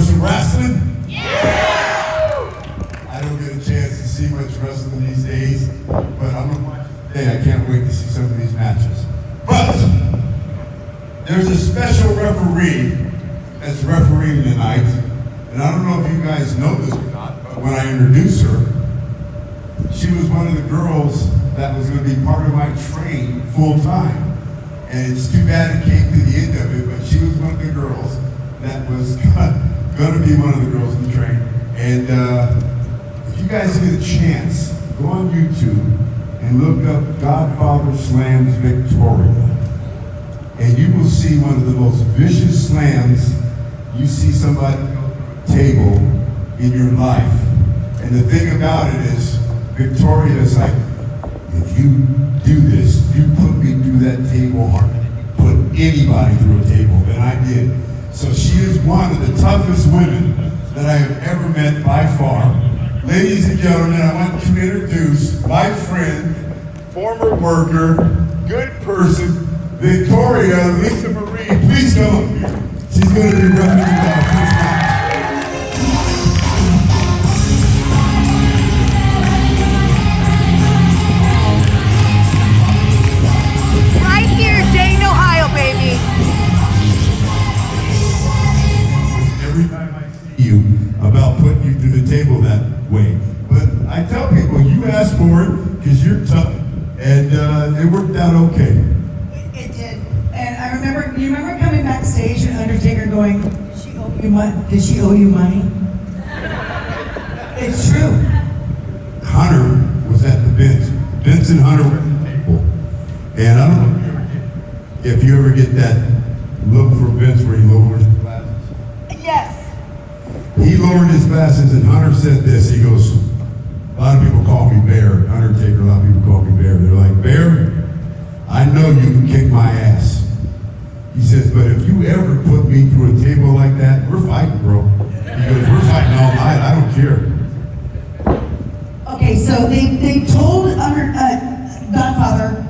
some wrestling? Yeah! I don't get a chance to see much wrestling these days, but I'm gonna watch it today. I can't wait to see some of these matches. But there's a special referee that's refereeing tonight, and I don't know if you guys know this or not, but when I introduced her, she was one of the girls that was going to be part of my train full time. And it's too bad it came to the end of it, but she was one of the girls that was going to be one of the girls in the train. And if you guys get a chance, go on YouTube and look up Godfather Slams Victoria. And you will see one of the most vicious slams you see somebody go through a table in your life. And the thing about it is, Victoria is like, if you do this, you put me through that table harder than you put anybody through a table, and I did. So she is one of the toughest women that I have ever met by far. Ladies and gentlemen, I want to introduce my friend, former worker, good person, Victoria Lisa Marie. Please come up here. She's going to be representing our first match. Dayton Ohio, baby. Every time I see you about putting you through the table that way. But I tell people, you asked for it because you're tough, and it worked out okay. It did. And I remember, you remember coming backstage and Undertaker going, did she owe you money? It's true. Hunter was at the bench. Vince and Hunter were at the table. And I don't know if you ever get that look from Vince where he lowered his glasses. Yes. He lowered his glasses and Hunter said this, he goes, a lot of people call me Bear, Undertaker, a lot of people call me Bear. They're like, Bear, I know you can kick my ass. He says, but if you ever put me through a table like that, we're fighting, bro. He goes, we're fighting all night, I don't care. Okay, so they told Godfather,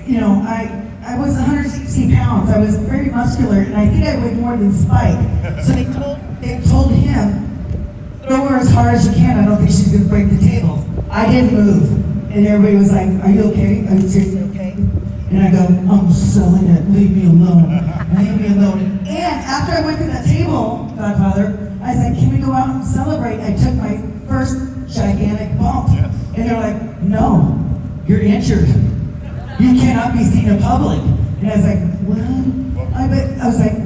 you know, I was 160 pounds. I was very muscular, and I think I weighed more than Spike. So they told him, throw her as hard as you can. I don't think she's gonna break the table. I didn't move, and everybody was like, "Are you okay? Are you seriously okay?" And I go, "I'm selling it. Leave me alone. Leave me alone." And after I went to that table, Godfather, I said, "Can we go out and celebrate?" I took my first gigantic bump, and they're like, "No, you're injured. You cannot be seen in public." And I was like, what? I was like,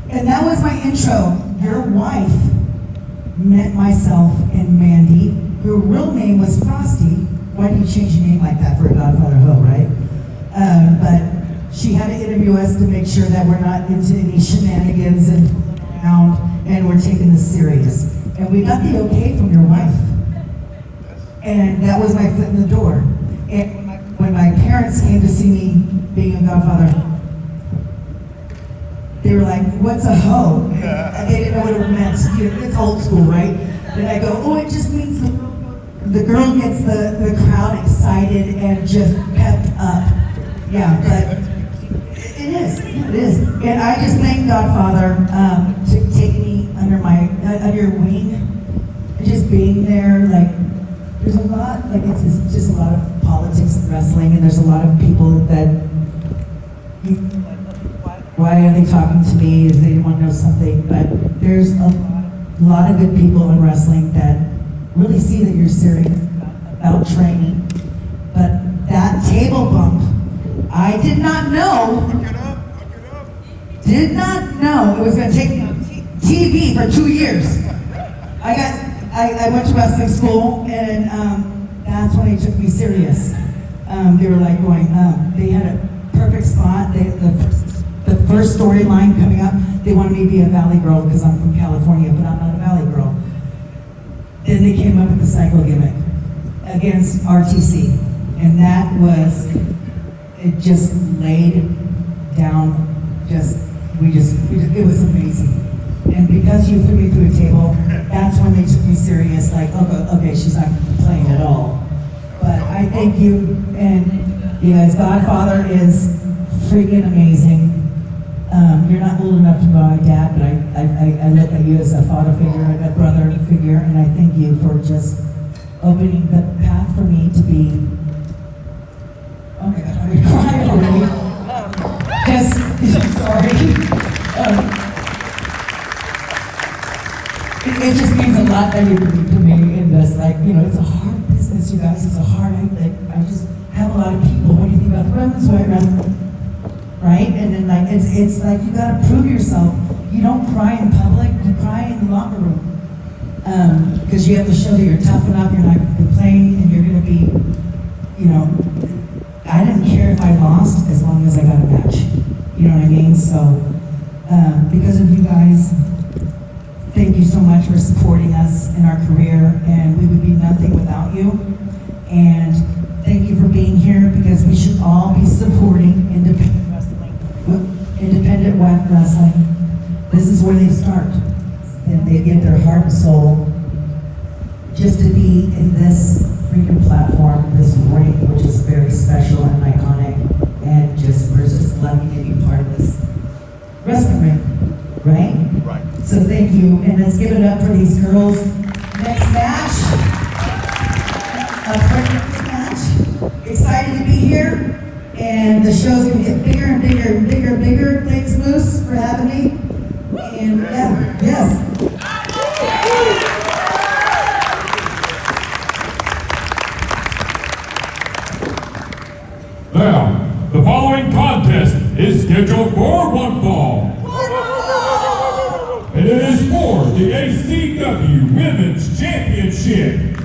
and that was my intro. Your wife met myself and Mandy. Her real name was Frosty. Why do you change your name like that for a Godfather Ho, right? But she had to interview us to make sure that we're not into any shenanigans and fooling around and we're taking this serious. And we got the okay from your wife. And that was my foot in the door. And when my parents came to see me being a Godfather, they were like, "What's a hoe?" And they didn't know what it meant. It's old school, right? And I go, "Oh, it just means the girl gets the crowd excited and just pepped up." Yeah, but it is. And I just thank Godfather to take me under your wing, just being there, like. There's a lot, like it's just a lot of politics in wrestling, and there's a lot of people that, why are they talking to me? If they want to know something, but there's a lot of good people in wrestling that really see that you're serious about training. But that table bump, I did not know. Look it up. Did not know it was going to take me on TV for 2 years. I went to wrestling school, and that's when they took me serious. They were like going, they had a perfect spot. The first storyline coming up, they wanted me to be a Valley girl because I'm from California, but I'm not a Valley girl. Then they came up with the cycle gimmick against RTC, and that was, it just laid down, it was amazing. And because you threw me through a table, that's when they took me serious, like, okay, she's not playing at all. But I thank you, and you guys, Godfather is freaking amazing. You're not old enough to be my dad, but I look at you as a father figure, a brother figure, and I thank you for just opening the path for me to be. Oh my God, I'm gonna cry already. Sorry. It just means a lot that you bring to me in this, like, it's a hard business, you guys. It's a hard, I just have a lot of people. What do you think about the women's weight wrestling? Right? And then it's like you gotta prove yourself. You don't cry in public, you cry in the locker room. Because you have to show that you're tough enough, you're not gonna complain, and you're gonna be, I didn't care if I lost as long as I got a match. You know what I mean? So, because of you guys, thank you so much for supporting us in our career, and we would be nothing without you. And thank you for being here, because we should all be supporting independent wrestling. This is where they start, and they give their heart and soul just to be in this freaking platform, this ring, which is very special and iconic, and we're just lucky to be part of this wrestling ring, right? Right. So thank you, and let's give it up for these girls. Next match, excited to be here, and the show's gonna get bigger and bigger and bigger and bigger. Thanks, Moose, for having me. And yes. Now, the following contest is scheduled for one fall. And it is for the ACW Women's Championship. Introducing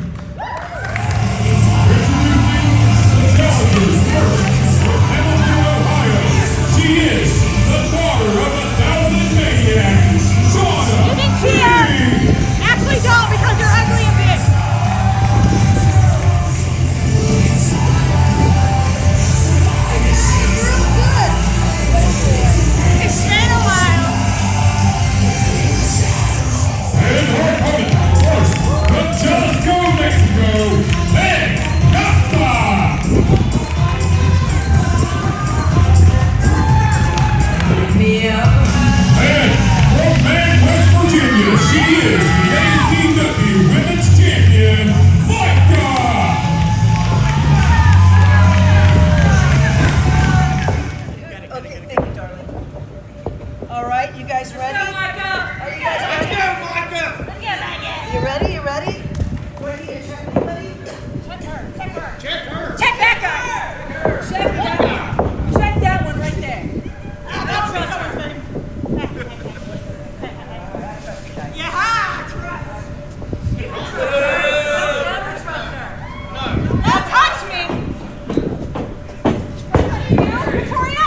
the challenger's first from Dayton, Ohio. She is the daughter of 1,000 maniacs, Shawna. You can cheer! Actually don't, because you're ugly and big. It's been a while. And her opponent, first, the Just Go Mexico, Pegasa. And from West Virginia, she is the ACW Women's Champion, Mika. Okay, thank you, darling. All right, you guys ready? Are you guys ready? You ready? You ready? Ready to check anybody? Check that guy. Check that guy. Check that one right there. I don't trust her. Yeah, trust. Never trust her. Don't touch me. Victoria?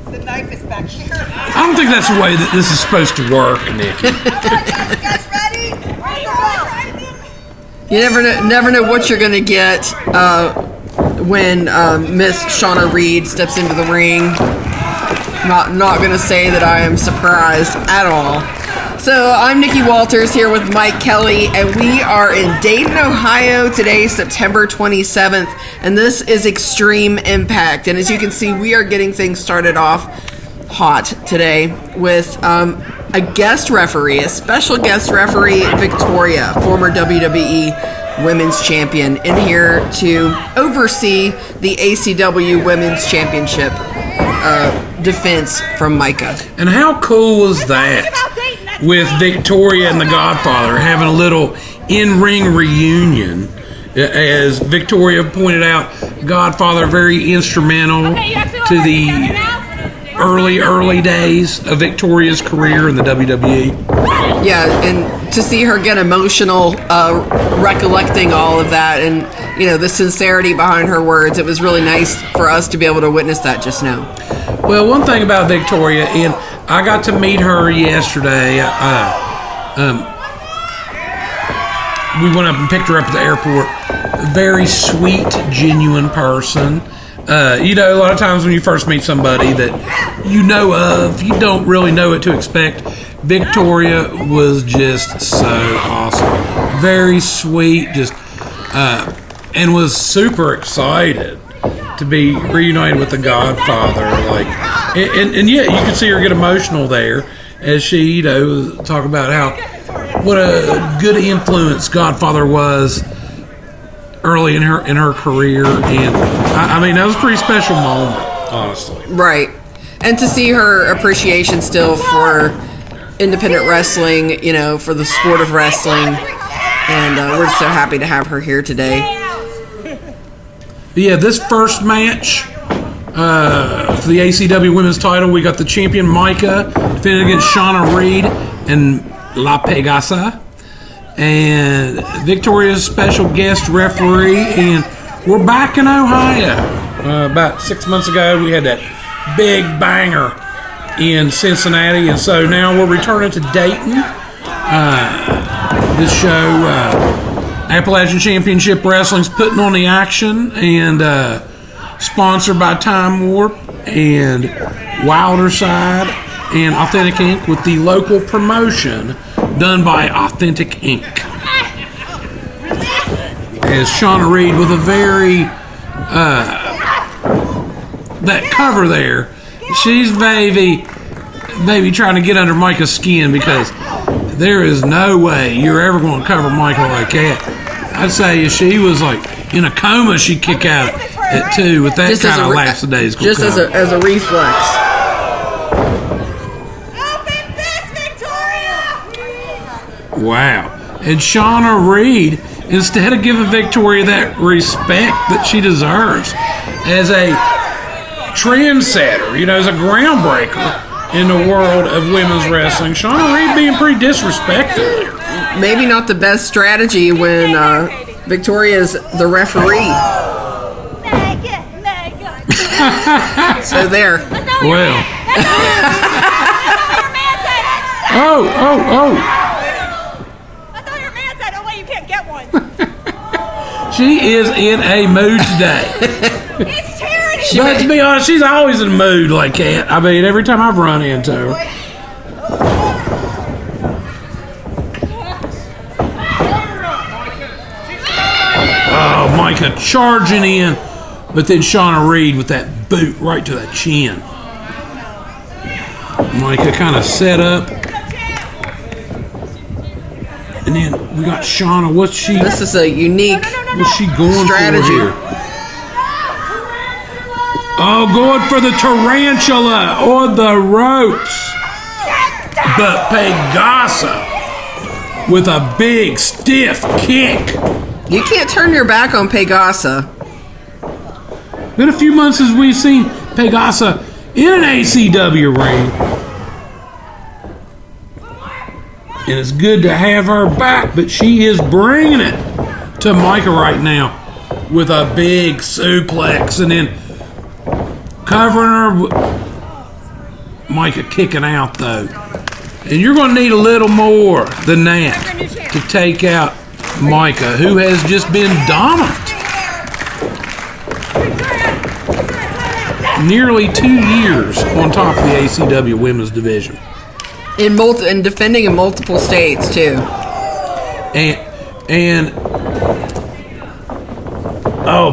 The knife is back here. I don't think that's the way that this is supposed to work, Nikki. All right, you guys ready? You never know what you're going to get when Miss Shawna Reed steps into the ring. Not going to say that I am surprised at all. So I'm Nikki Walters here with Mike Kelly, and we are in Dayton, Ohio today, September 27th, and this is Extreme Impact. And as you can see, we are getting things started off hot today with a guest referee, a special guest referee, Victoria, former WWE Women's Champion, in here to oversee the ACW Women's Championship defense from Mika. And how cool was that with Victoria and the Godfather having a little in-ring reunion? As Victoria pointed out, Godfather very instrumental to the early days of Victoria's career in the WWE. Yeah, and to see her get emotional recollecting all of that, and the sincerity behind her words, it was really nice for us to be able to witness that just now. Well, one thing about Victoria, and I got to meet her yesterday. We went up and picked her up at the airport. Very sweet, genuine person. A lot of times when you first meet somebody that you know of, you don't really know what to expect. Victoria was just so awesome. Very sweet, and was super excited to be reunited with the Godfather. Like, And yeah, you can see her get emotional there as she, talk about what a good influence Godfather was early in her career, and I mean that was a pretty special moment, honestly. Right, and to see her appreciation still for independent wrestling, for the sport of wrestling, and we're so happy to have her here today. Yeah, this first match for the ACW Women's title, we got the champion Mika defending against Shawna Reed and La Pegasa, and Victoria's special guest referee. And we're back in Ohio. About 6 months ago, we had that big banger in Cincinnati, and so now we're returning to Dayton. This show, Appalachian Championship Wrestling's putting on the action, and sponsored by Time Warp and Wylder Side and Authentic Inc. with the local promotion done by Authentic Inc. As Shawna Reed with a very that cover there, she's maybe trying to get under Mika's skin, because there is no way you're ever going to cover Mika like that. I'd say if she was like in a coma, she'd kick out at 2 with that Just kind of lackadaisical Just cover. as a reflex. Wow. And Shawna Reed, instead of giving Victoria that respect that she deserves as a trendsetter, as a groundbreaker in the world of women's wrestling, Shawna Reed being pretty disrespectful there. Maybe not the best strategy when Victoria's the referee. So there. Well. Oh. She is in a mood today. It's charity. But to be honest, she's always in a mood like that. I mean, every time I've run into her. Oh, Mika charging in, but then Shawna Reed with that boot right to the chin. Mika kind of set up. And then we got Shawna. This is a unique What's she going strategy for here? Oh, going for the tarantula on the ropes. But Pegasa with a big stiff kick. You can't turn your back on Pegasa. Been a few months since we've seen Pegasa in an ACW ring. And it's good to have her back, but she is bringing it to Mika right now with a big suplex, and then covering her. Mika kicking out though. And you're going to need a little more than that to take out Mika, who has just been dominant. Nearly 2 years on top of the ACW women's division. And defending in multiple states too. And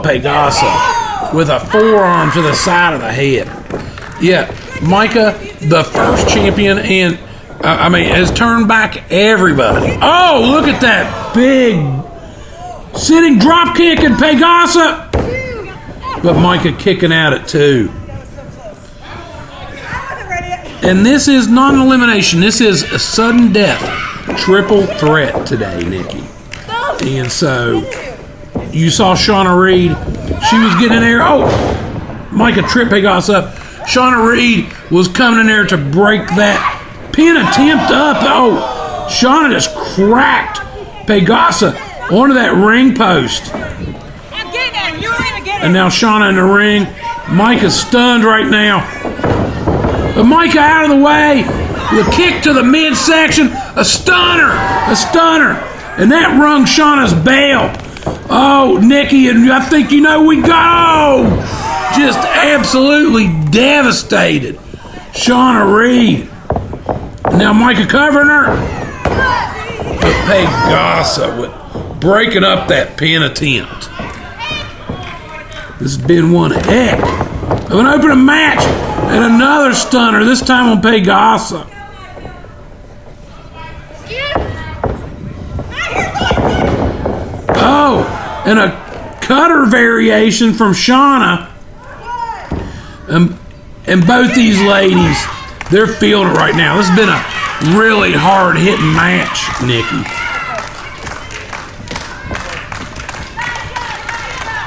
Pegasa with a forearm to the side of the head. Yeah, Mika, the first champion, and has turned back everybody. Oh, look at that big sitting drop kick and Pegasa. But Mika kicking out at 2. And this is not an elimination. This is a sudden death triple threat today, Nikki. And so you saw Shawna Reed. She was getting in there. Oh, Mika tripped Pegasa up. Shawna Reed was coming in there to break that pin attempt up. Oh, Shawna just cracked Pegasa onto that ring post. And now Shawna in the ring. Mika's stunned right now. But Mika out of the way with a kick to the midsection. A stunner. And that rung Shawna's bell. Oh, Nikki, and I think we got, just absolutely devastated Shawna Reed. Now Mika covering her. But Pegasa with breaking up that pin attempt. This has been one heck of an opening match. And another stunner, this time on Pegasa. Oh, and a cutter variation from Shawna. And both these ladies, they're feeling it right now. This has been a really hard-hitting match, Nikki.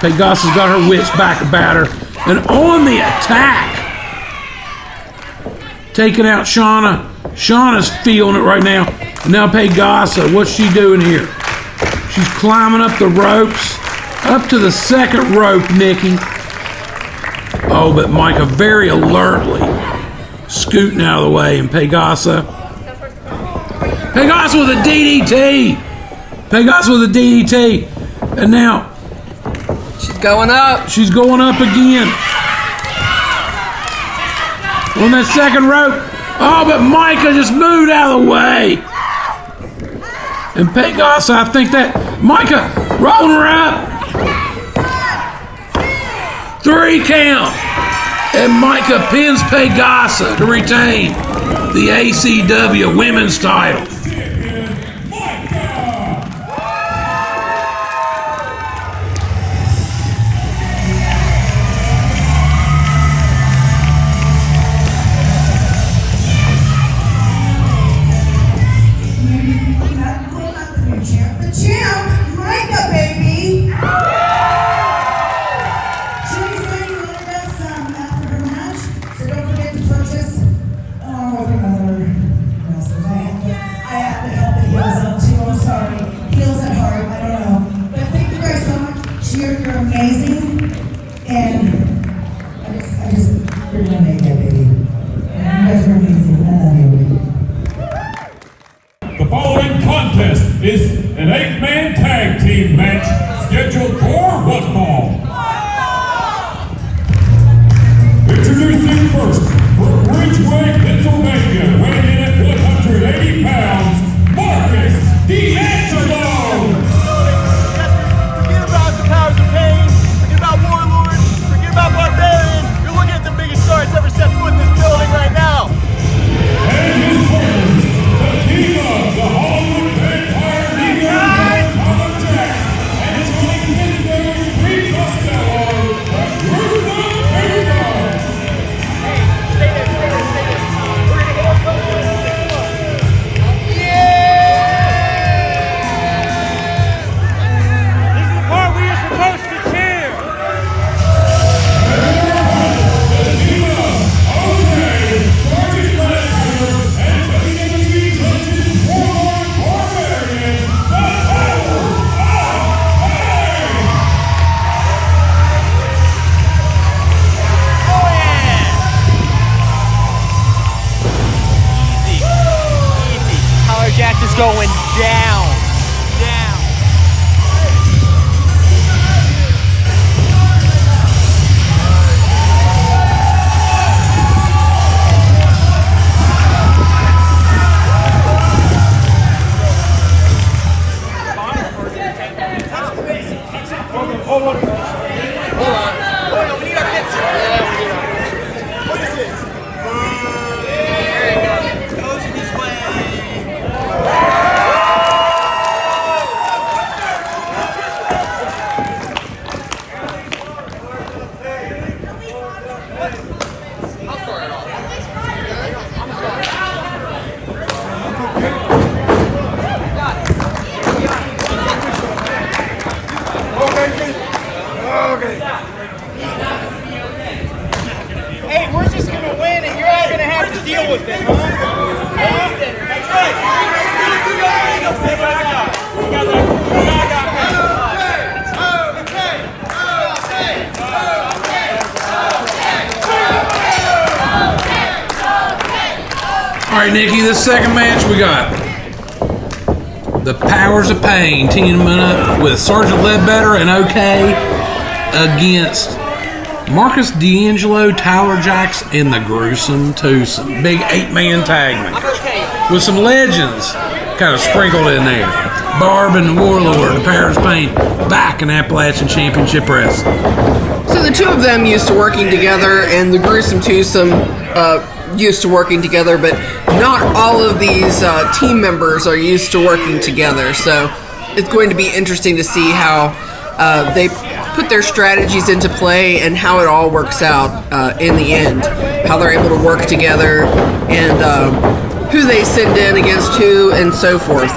Pegasa's got her wits back about her. And on the attack, taking out Shawna. Shawna's feeling it right now. And now Pegasa, what's she doing here? She's climbing up the ropes. Up to the second rope, Nikki. Oh, but Mika very alertly scooting out of the way. And Pegasa with a DDT. Pegasa with a DDT. And now She's going up. she's going up again. On that second rope. Oh, but Mika just moved out of the way. And Pegasa, I think that Mika rolling her up. 3 count. And Mika pins Pegasa to retain the ACW women's title. The following contest is an 8-man tag team match scheduled for one fall. Introducing first, from Ridgeway, Pennsylvania, weighing in at 180 pounds, DeAngelo! Forget about the powers of pain, forget about Warlord, forget about Barbarian. You're looking at the biggest star that's ever set foot in this building right now. And his partners, the king of the Hollywood Vampire Mika, Jaxx, and his legendary Kristopher, the Gruesome Mika. Stay there. We're gonna go up. This is the part where you're supposed to cheer. Jaxx is going down. Hold on. We need our picture. What is this? There you go. Goes in this way. Hey, we're just gonna win and you're all gonna have to deal with it, huh? That's right. All right, Nikki, this second match we got the Powers of Pain teaming up with Sergeant Ledbetter and OK against Marcus, DeAngelo, Tyler Jaxx, and the Gruesome Twosome. Big 8-man tag match with some legends kind of sprinkled in there. Barb and Warlord, the Powers of Pain, back in Appalachian Championship Wrestling. So the the two of them used to working together, and the Gruesome Twosome used to working together, but not all of these team members are used to working together. So it's going to be interesting to see how they put their strategies into play and how it all works out in the end. How they're able to work together and who they send in against who and so forth.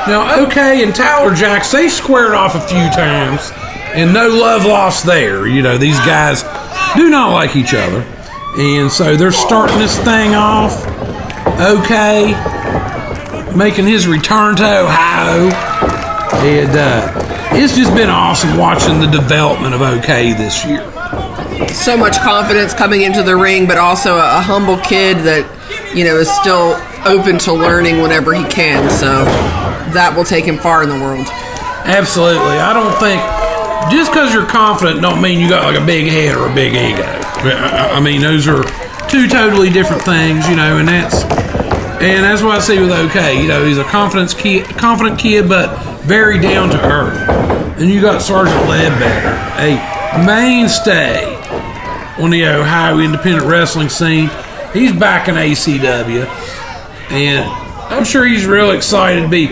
Now, OK and Tyler Jaxx, they squared off a few times, and no love lost there. You know, these guys do not like each other, and so they're starting this thing off. OK making his return to Ohio, and it's just been awesome watching the development of OK this year. So much confidence coming into the ring, but also a humble kid that, you know, is still open to learning whenever he can. So that will take him far in the world. Absolutely. I don't think just because you're confident don't mean you got like a big head or a big ego. I mean, those are two totally different things, you know, and that's what I see with OK. You know, he's a confident kid, but very down to earth. And you got Sergeant Ledbetter, a mainstay on the Ohio independent wrestling scene. He's back in ACW, and I'm sure he's real excited to be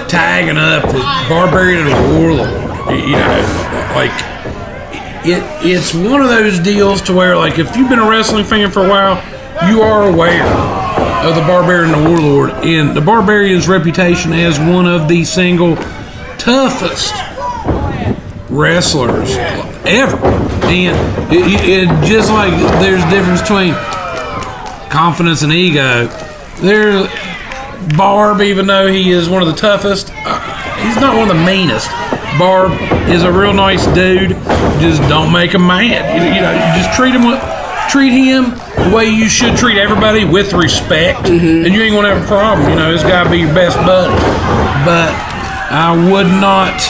tagging up with Barbarian and Warlord. You know, like it's one of those deals to where, like, if you've been a wrestling fan for a while, you are aware of the Barbarian and the Warlord, and the Barbarian's reputation as one of the single toughest wrestlers ever. And it just like there's a difference between confidence and ego. There's Barb, even though he is one of the toughest, he's not one of the meanest. Barb is a real nice dude. Just don't make him mad. You know, just treat him the way you should treat everybody, with respect, and you ain't gonna have a problem. You know, this guy be your best buddy. But I would not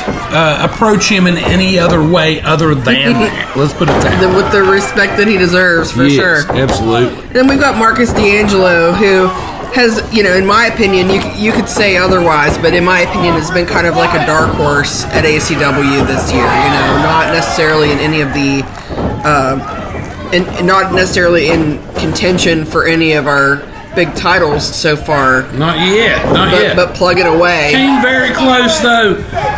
approach him in any other way other than that. Let's put it that way. With the respect that he deserves, for sure. Absolutely. Then we've got Marcus DeAngelo, who has, you know, in my opinion, you could say otherwise, but in my opinion, has been kind of like a dark horse at ACW this year. You know, not necessarily in any of the, not necessarily in contention for any of our big titles so far. Not yet. But plugging away. Came very close though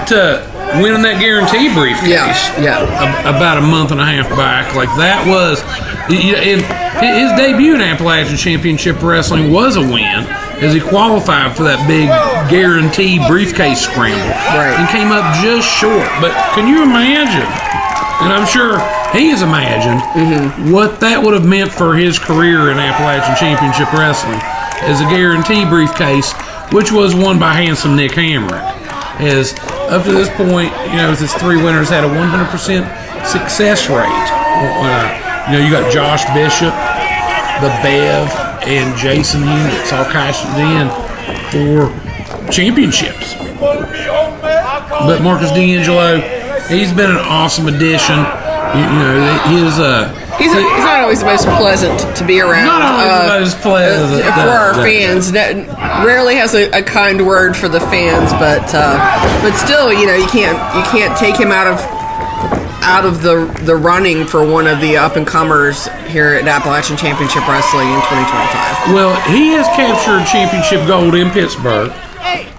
to winning that guarantee briefcase. Yeah. About a month and a half back. Like that was, and his debut in Appalachian Championship Wrestling was a win, as he qualified for that big guarantee briefcase scramble. Right. And came up just short. But can you imagine? And I'm sure he has imagined what that would have meant for his career in Appalachian Championship Wrestling as a guarantee briefcase, which was won by handsome Nick Hamrick. As up to this point, you know, with his 3 winners, had a 100% success rate. You know, you got Josh Bishop, the Bev, and Jason Hendrix all cashed in for championships. But Marcus DeAngelo, he's been an awesome addition. You know, he's not always the most pleasant to be around. Not always the most pleasant for our fans. Rarely has a kind word for the fans, but still, you know, you can't take him out of the running for one of the up and comers here at Appalachian Championship Wrestling in 2025. Well, he has captured championship gold in Pittsburgh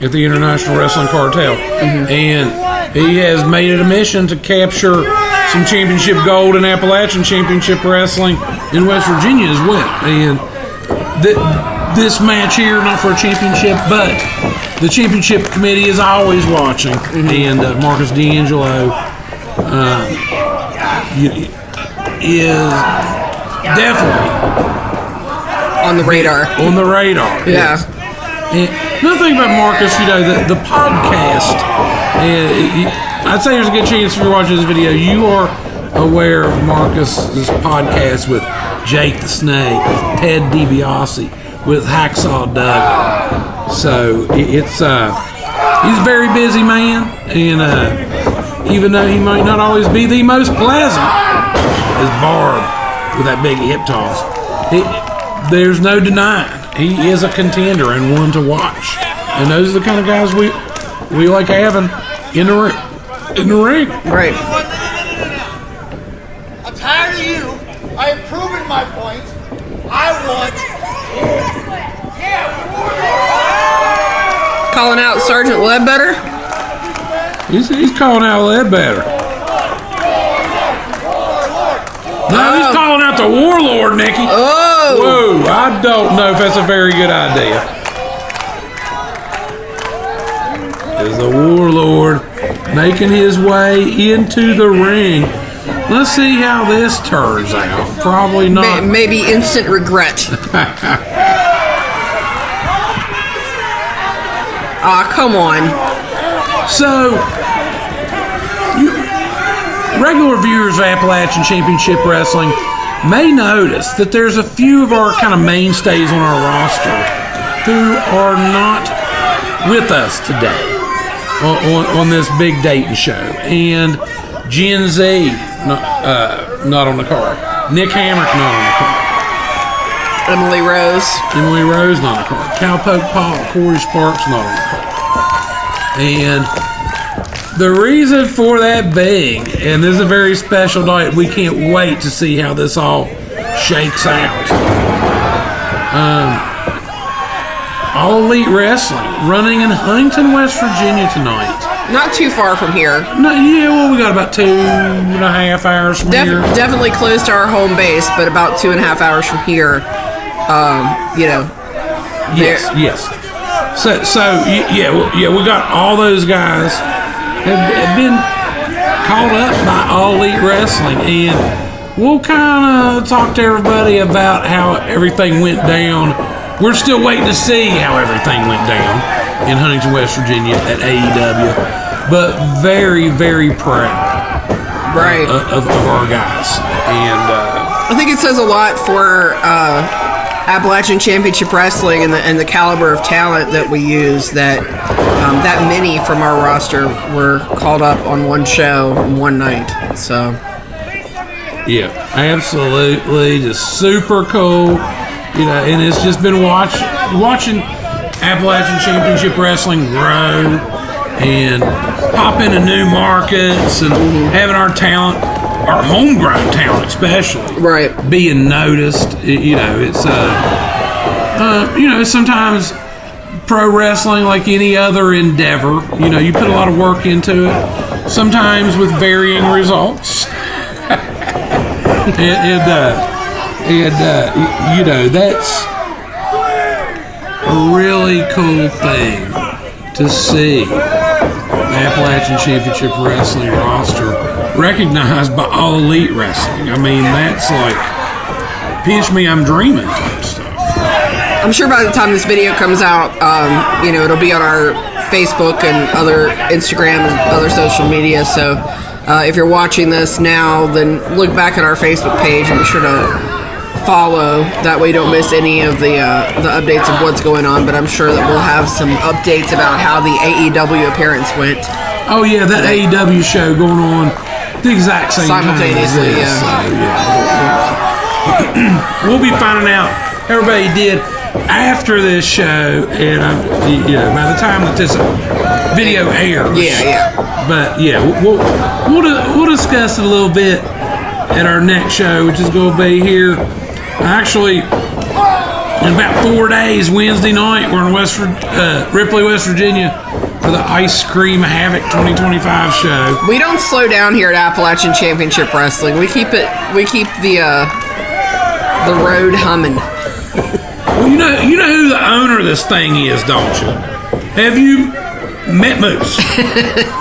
at the International Wrestling Cartel, and he has made it a mission to capture some championship gold in Appalachian Championship Wrestling in West Virginia as well. And this match here, not for a championship, but the championship committee is always watching. And Marcus DeAngelo is definitely on the radar. On the radar. Yeah. Yes. And another thing about Marcus, you know, the podcast, I'd say there's a good chance if you're watching this video, you are aware of Marcus's podcast with Jake the Snake, with Ted DiBiase, with Hacksaw Doug. So it's he's a very busy man, and even though he might not always be the most pleasant, as Barb with that big hip toss, there's no denying he is a contender and one to watch. And those are the kind of guys we like having in the ring. Right. tired of you. I have proven my point. I want. Calling out Sergeant Ledbetter. He's calling out Ledbetter. No, he's calling out the Warlord, Nikki. Oh! Whoa, I don't know if that's a very good idea. There's the Warlord making his way into the ring. Let's see how this turns out. Probably not. Maybe instant regret. Come on. So, regular viewers of Appalachian Championship Wrestling may notice that there's a few of our kind of mainstays on our roster who are not with us today on this big Dayton show. And Gen Z, not on the card. Nick Hamrick, not on the card. Emily Rose, not on the card. Cowpoke Paul, Corey Sparks, not on the card. And the reason for that being, and this is a very special night, we can't wait to see how this all shakes out. All Elite Wrestling running in Huntington, West Virginia tonight. not too far from here. No, yeah, well, we got about 2.5 hours from here. Definitely close to our home base, but about 2.5 hours from here. You know. Yes. So yeah, we got all those guys have been called up by All Elite Wrestling, and we'll kind of talk to everybody about how everything went down. We're still waiting to see how everything went down in Huntington, West Virginia at AEW, but very, very proud, right, of our guys, and I think it says a lot for Appalachian Championship Wrestling and the caliber of talent that we use, that that many from our roster were called up on one show in one night. So yeah, absolutely, just super cool, you know. And it's just been watching Appalachian Championship Wrestling grow and pop into new markets and having our talent, our homegrown talent especially, right, being noticed. You know, it's sometimes pro wrestling, like any other endeavor, you know, you put a lot of work into it, sometimes with varying results. and you know, that's a really cool thing to see the Appalachian Championship Wrestling roster recognized by All Elite Wrestling. I mean, that's like pinch me, I'm dreaming type stuff. I'm sure by the time this video comes out, you know, it'll be on our Facebook and other Instagram and other social media. So if you're watching this now, then look back at our Facebook page and be sure to follow. That way you don't miss any of the updates of what's going on. But I'm sure that we'll have some updates about how the AEW appearance went. Oh yeah, that AEW show going on the exact same simultaneously. Time as this. So, yeah. We'll be finding out how everybody did after this show, and you know, by the time that this video airs. Yeah. But yeah, we'll discuss it a little bit at our next show, which is going to be here. Actually, in about 4 days, Wednesday night, we're in Ripley, West Virginia, for the Ice Cream Havoc 2025 show. We don't slow down here at Appalachian Championship Wrestling. We keep the road humming. Well, you know who the owner of this thing is, don't you? Have you met Moose?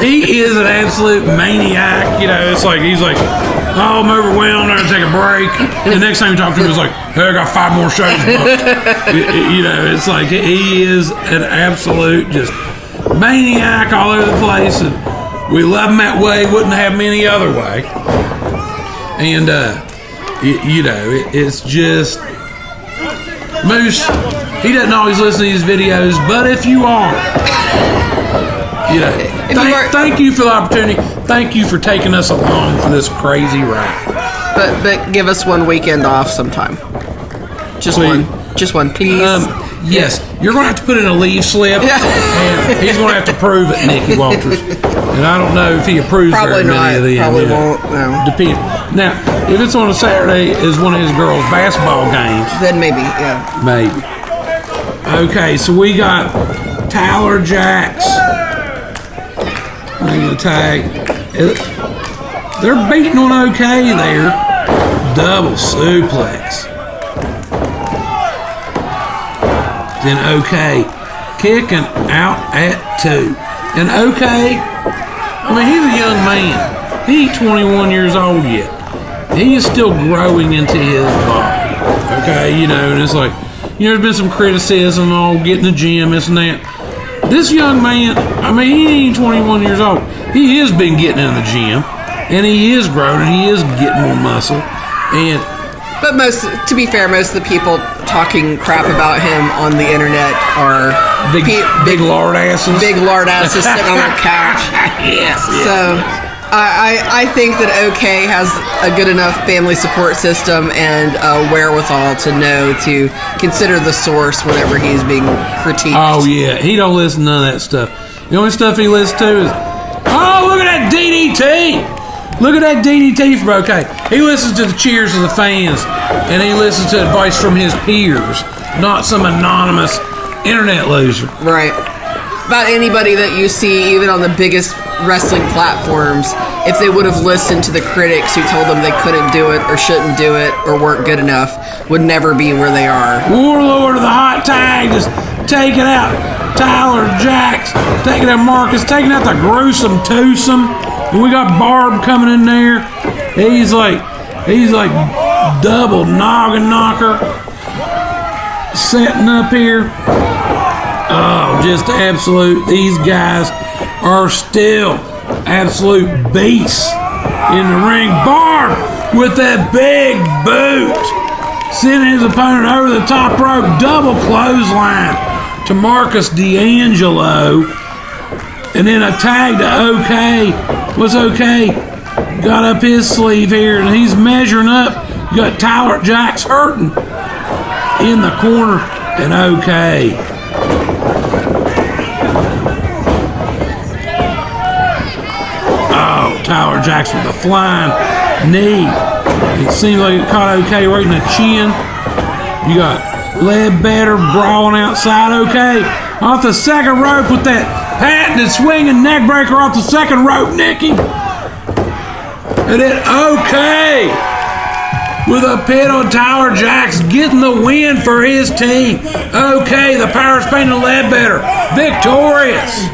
He is an absolute maniac. You know, it's like he's like, oh, I'm overwhelmed, I'm gonna take a break. And the next time you talk to him, it's like, hey, I got 5 more shows booked. You know, it's like he is an absolute just maniac all over the place, and we love him that way. Wouldn't have him any other way. And you know, it's just Moose. He doesn't always listen to these videos, but if you are, you know, thank you for the opportunity. Thank you for taking us along for this crazy ride. But give us one weekend off sometime. Just one, please. Yes, you're going to have to put in a leave slip, and he's going to have to prove it, Nikki Walters. And I don't know if he approves Probably very many not. of them. Probably won't. No. Depends. Now, if it's on a Saturday, is one of his girls' basketball games. Then maybe, yeah. Maybe. Okay, so we got Tyler Jaxx making the tag. They're beating on OK there. Double suplex. Then OK kicking out at 2. And OK, I mean, he's a young man. He ain't 21 years old yet. He is still growing into his body. Okay, you know, and it's like, you know, there's been some criticism on getting the gym, this and that. This young man, I mean, he ain't 21 years old. He has been getting in the gym, and he is growing, and he is getting more muscle. But to be fair, most of the people talking crap about him on the internet are big lard asses. Big lard asses sitting on their couch. Yes. So I think that OK has a good enough family support system and wherewithal to know to consider the source whenever he's being critiqued. Oh yeah, he don't listen to none of that stuff. The only stuff he listens to is, oh, look at that DDT. Look at that DDT from OK. He listens to the cheers of the fans, and he listens to advice from his peers, not some anonymous internet loser. Right. About anybody that you see, even on the biggest wrestling platforms, if they would have listened to the critics who told them they couldn't do it or shouldn't do it or weren't good enough, would never be where they are. Warlord of the hot tag just taking out Tyler Jaxx, taking out Marcus, taking out the gruesome Twosome. And we got Barb coming in there. He's like double noggin knocker setting up here. Oh, just absolute. These guys are still absolute beasts in the ring. Barb with that big boot, sending his opponent over the top rope, double clothesline to Marcus DeAngelo, and then a tag to OK. What's OK? Got up his sleeve here, and he's measuring up. You got Tyler Jaxx hurting in the corner, and OK. Oh, Tyler Jaxx with a flying knee. It seems like it caught OK right in the chin. You got Ledbetter brawling outside OK. Off the second rope with that patented swinging neck breaker off the second rope, Nikki. And then OK with a pin on Tyler Jaxx, getting the win for his team. OK, the Power Spain and Ledbetter, victorious.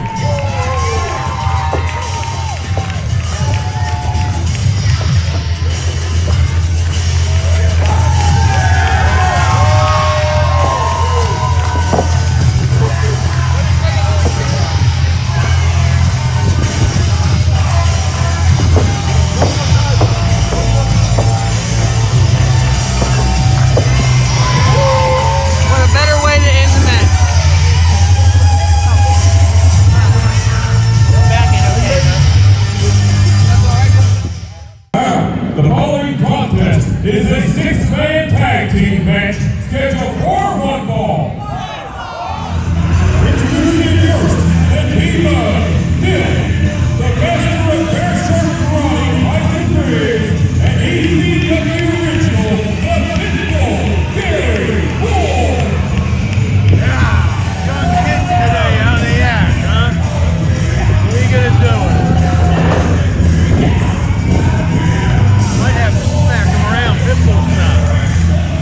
Is a six-man tag team match scheduled for one fall. Introducing first, the team of Dilf, the veteran repair shirt karate Tyson and ACW original, the physical Kerry. Yeah, young kids today, how they act, huh? What are you gonna do? Might have to smack them around, pitbull style.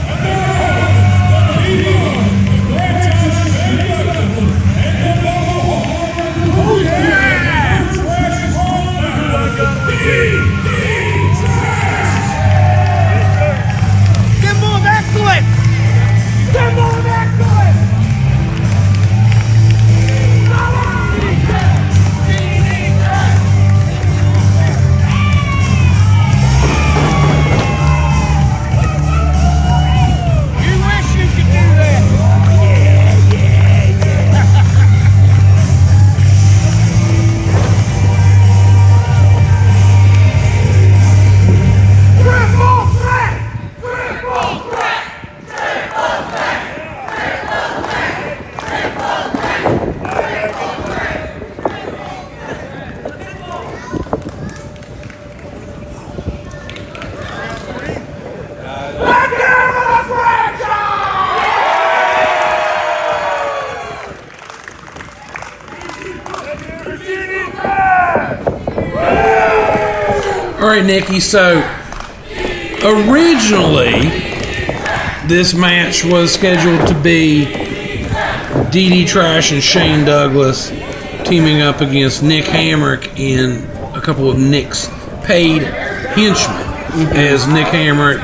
And their hosts, the right, Nikki. So originally, this match was scheduled to be DDTrash and Shane Douglas teaming up against Nick Hamrick and a couple of Nick's paid henchmen, as Nick Hamrick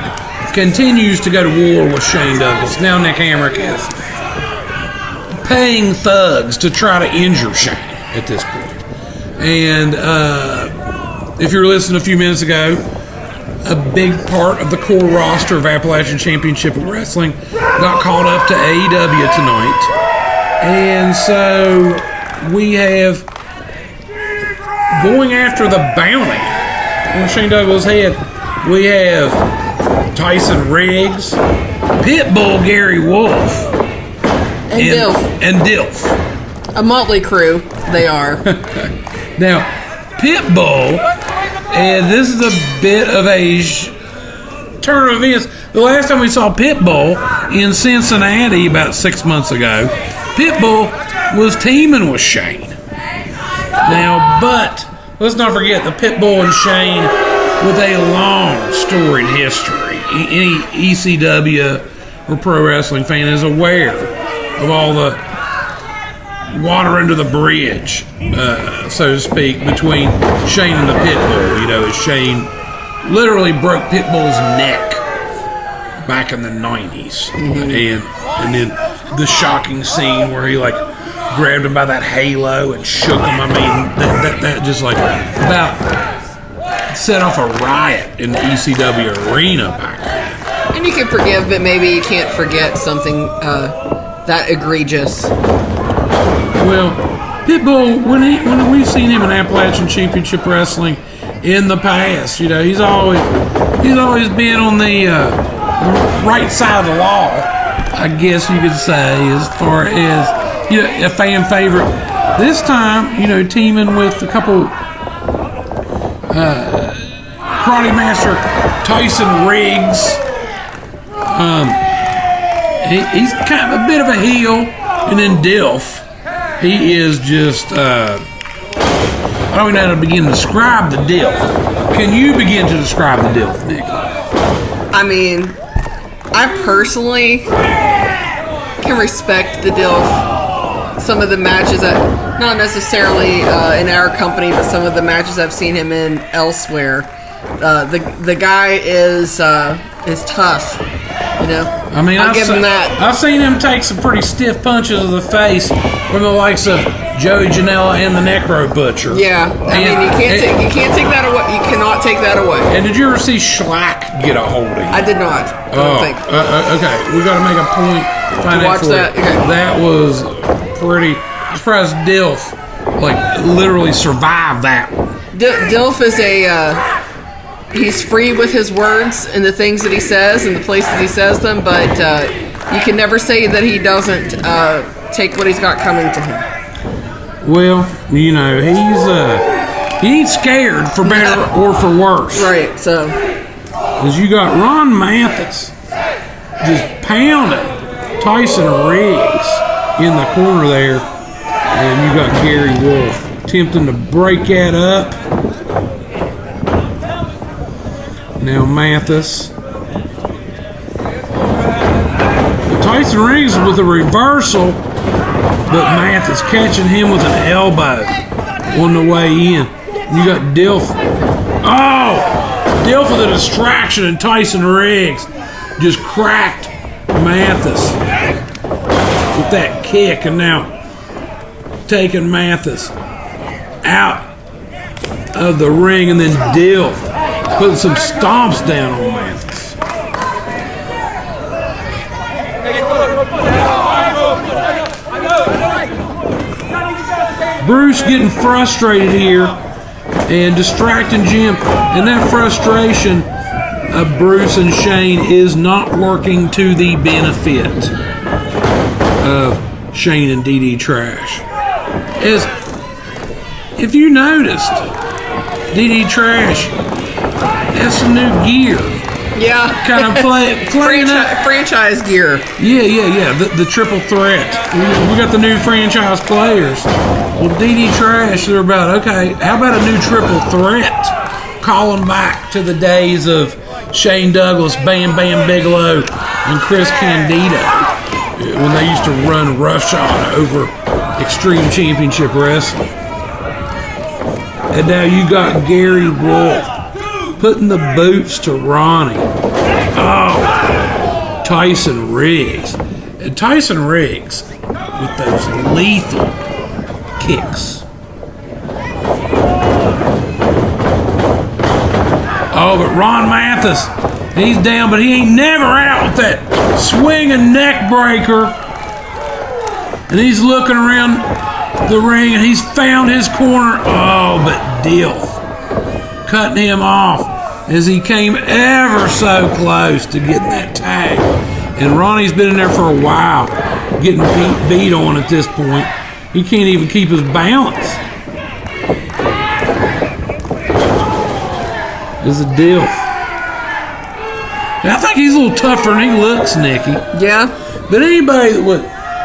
continues to go to war with Shane Douglas. Now Nick Hamrick is paying thugs to try to injure Shane at this point. And if you were listening a few minutes ago, a big part of the core roster of Appalachian Championship Wrestling got called up to AEW tonight. And so we have, going after the bounty on Shane Douglas' head, we have Tyson Riggs, Pitbull Gary Wolfe, And Dilf. A motley crew, they are. Now, Pitbull, and this is a bit of a turn of events. The last time we saw Pitbull in Cincinnati about 6 months ago, Pitbull was teaming with Shane. Now, but let's not forget the Pitbull and Shane with a long storied history. Any ECW or pro wrestling fan is aware of all the water under the bridge, so to speak, between Shane and the Pitbull. You know, Shane literally broke Pitbull's neck back in the 90s. And then the shocking scene where he like grabbed him by that halo and shook him. I mean, that just like about set off a riot in the ECW arena back then. And you can forgive, but maybe you can't forget something that egregious. Well, Pitbull, when we've seen him in Appalachian Championship Wrestling in the past, you know, he's always been on the right side of the law, I guess you could say, as far as, you know, a fan favorite. This time, you know, teaming with a couple karate master Tyson Riggs. He's kind of a bit of a heel, and then Dilf. He is just, I don't even know how to begin to describe the Dilf. Can you begin to describe the Dilf, Nick? I mean, I personally can respect the Dilf. Some of the matches that, not necessarily in our company, but some of the matches I've seen him in elsewhere. The guy is tough, you know. I mean, I'll give him that. I've seen him take some pretty stiff punches to the face from the likes of Joey Janela and the Necro Butcher. Yeah, I mean, you can't take that away. You cannot take that away. And did you ever see Schlack get a hold of him? I did not. I don't think. Okay, we got to make a point. To watch that. Okay. That was pretty. I'm surprised Dilf like literally survived that one. Dilf is he's free with his words and the things that he says and the places he says them, but you can never say that he doesn't take what he's got coming to him. Well, you know, he ain't scared for better or for worse. Right, so. Because you got Ron Mathis just pounding Tyson Riggs in the corner there, and you got Gary Wolfe attempting to break that up. Now Mathis. Tyson Riggs with a reversal, but Mathis catching him with an elbow on the way in. You got Dilf. Oh! Dilf with a distraction, and Tyson Riggs just cracked Mathis with that kick, and now taking Mathis out of the ring, and then Dilf putting some stomps down on Mathis. Bruce getting frustrated here and distracting Jim, and that frustration of Bruce and Shane is not working to the benefit of Shane and DDTrash. As if you noticed, DDTrash has some new gear. Yeah. Kind of playing franchise gear. Yeah. The triple threat. We got the new franchise players. Well, DDTrash, they're about, okay, how about a new triple threat calling back to the days of Shane Douglas, Bam Bam Bigelow, and Chris Candido when they used to run roughshod over Extreme Championship Wrestling. And now you got Gary Wolfe putting the boots to Ronnie. Oh, Tyson Riggs. And Tyson Riggs with those lethal kicks. Oh, but Ron Mathis, he's down, but he ain't never out with that swinging neck breaker. And he's looking around the ring, and he's found his corner. Oh, but Dilf cutting him off as he came ever so close to getting that tag. And Ronnie's been in there for a while, getting beat on at this point. He can't even keep his balance. This is Dilf. And I think he's a little tougher than he looks, Nikki. Yeah. But anybody that would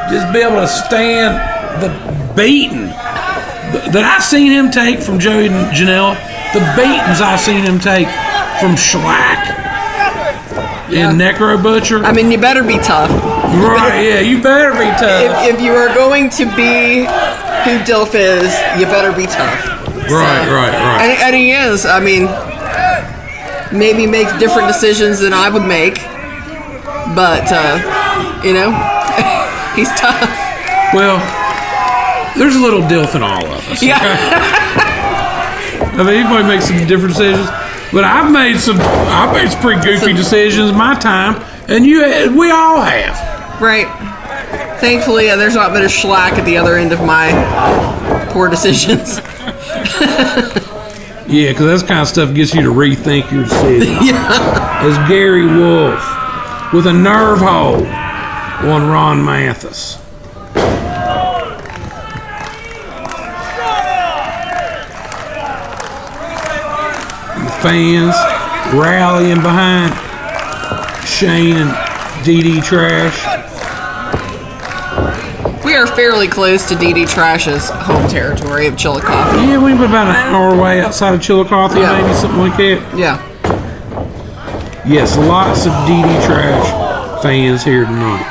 just be able to stand the beating that I've seen him take from Joey and Janelle, the beatings I've seen him take from Schlack and Necro Butcher. I mean, you better be tough. Right, yeah, you better be tough. If you are going to be who Dilf is, you better be tough. Right. And he is. I mean, maybe makes different decisions than I would make, but, you know, he's tough. Well, there's a little Dilf in all of us. Yeah. I mean, he probably makes some different decisions, but I've made some pretty goofy decisions in my time, and we all have. Right. Thankfully, there's not been a Schlack at the other end of my poor decisions. Yeah, because that kind of stuff gets you to rethink your decisions. Yeah. As Gary Wolfe with a nerve hold on Ron Mathis. The fans rallying behind Shane and DDTrash. We are fairly close to DDTrash's home territory of Chillicothe. Yeah, we're about an hour away outside of Chillicothe, maybe something like that. Yeah. Yes, lots of DDTrash fans here tonight.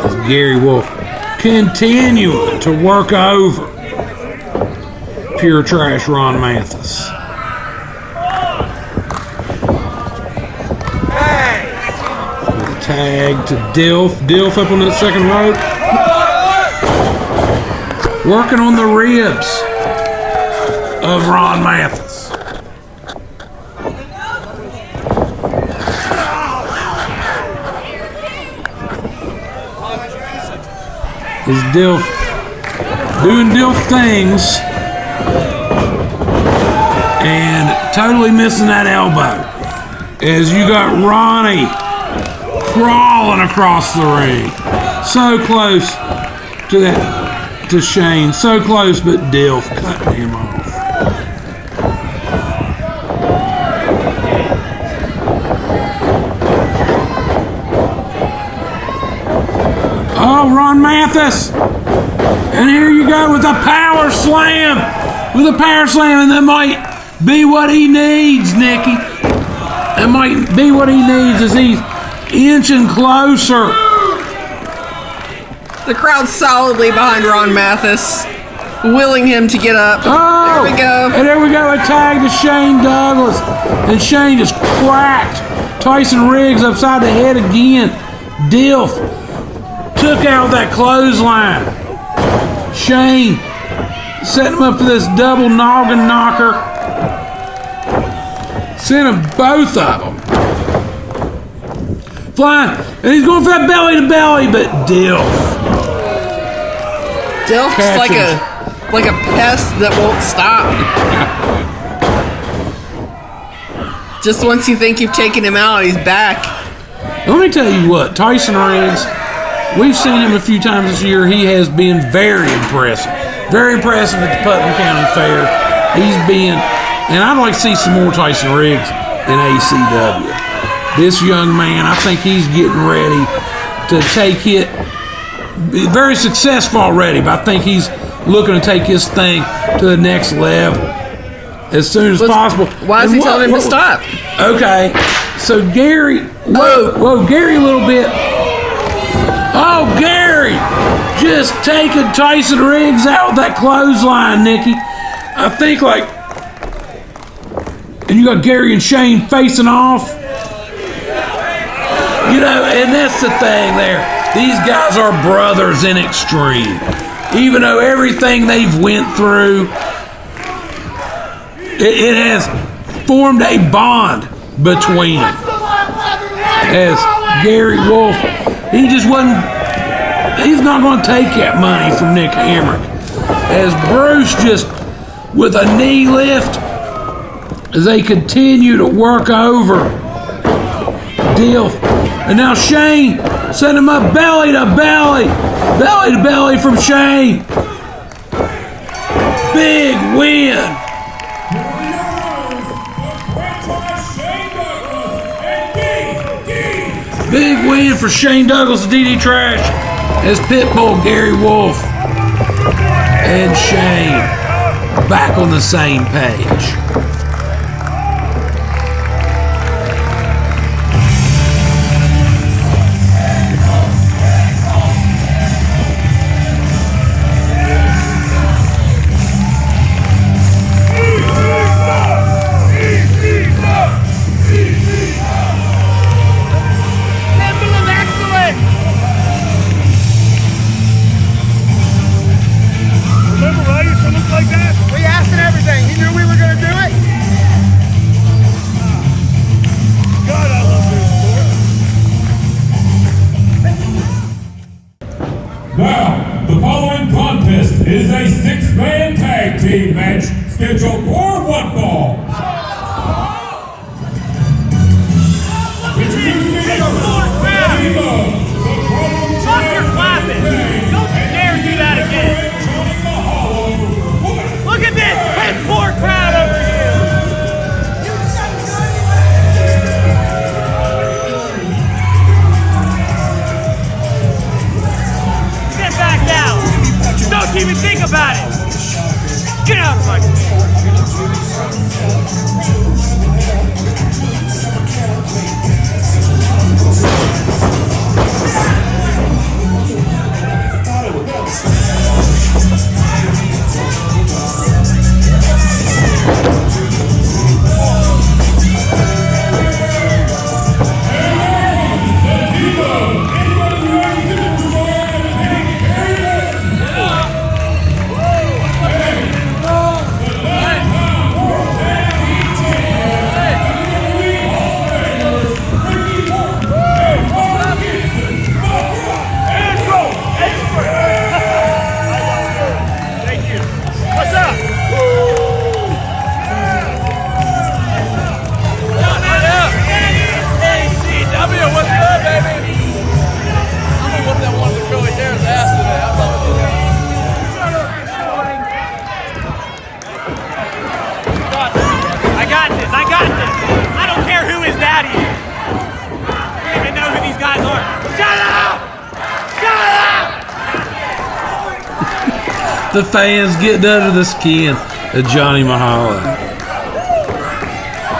As Gary Wolfe continuing to work over Pure Trash Ron Mathis. Tag to Dilf. Dilf up on that second rope. Working on the ribs of Ron Mathis. Is Dilf doing Dilf things and totally missing that elbow. As you got Ronnie crawling across the ring. So close to Shane. So close, but Dilf cutting him off. Oh, Ron Mathis. And here you go with a power slam. With a power slam, and that might be what he needs, Nikki. That might be what he needs as he's inching closer. The crowd's solidly behind Ron Mathis, willing him to get up. Oh, there we go. And there we go, a tag to Shane Douglas. And Shane just cracked Tyson Riggs upside the head again. Dilf took out that clothesline. Shane setting him up for this double noggin knocker. Sent them both of them. Flying, and he's going for that belly to belly, but Dilf's like a pest that won't stop. Just once you think you've taken him out, he's back. Let me tell you what, Tyson Riggs, we've seen him a few times this year. He has been very impressive. Very impressive at the Putnam County Fair. He's been, and I'd like to see some more Tyson Riggs in ACW. This young man, I think he's getting ready to take it very successful already, but I think he's looking to take his thing to the next level as soon as possible. Why is he telling him to stop? Okay, so Gary, whoa, Gary a little bit. Oh, Gary, just taking Tyson Riggs out with that clothesline, Nikki. I think and you got Gary and Shane facing off. You know, and that's the thing there. These guys are brothers in extreme. Even though everything they've went through, it has formed a bond between them. As Gary Wolfe, he's not going to take that money from Nick Hamrick. As Bruce just with a knee lift, as they continue to work over Dilf. And now Shane sent him up belly to belly from Shane. Big win. Big win for Shane Douglas and DDTrash as Pitbull, Gary Wolfe, and Shane back on the same page. Now, the following contest is a 6-man tag team match scheduled for one fall. Stop your clapping! Don't you dare do that again! Look at this piss poor crowd over here! Get back down! Don't even think about it! Get out of my way! The fans getting under the skin of Johnny Mahalo.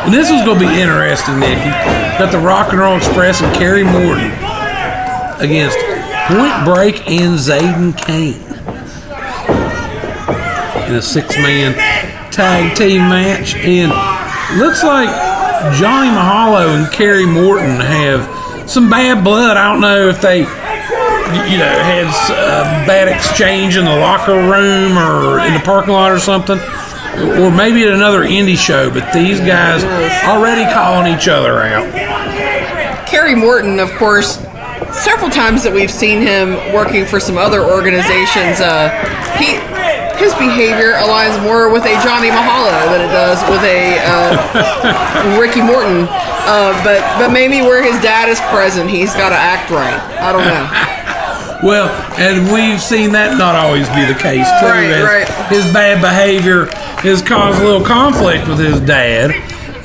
And this was going to be interesting, Nikki. Got the Rock and Roll Express and Kerry Morton against Point Break and Zaiden Kayne in a 6-man tag team match. And looks like Johnny Mahalo and Kerry Morton have some bad blood. I don't know if they had a bad exchange in the locker room or in the parking lot or something, or maybe at another indie show, but these guys already calling each other out. Kerry Morton, of course, several times that we've seen him working for some other organizations, his behavior aligns more with a Johnny Mahalo than it does with a Ricky Morton. But maybe where his dad is present, he's got to act right. I don't know. Well, and we've seen that not always be the case, too. Right. His bad behavior has caused a little conflict with his dad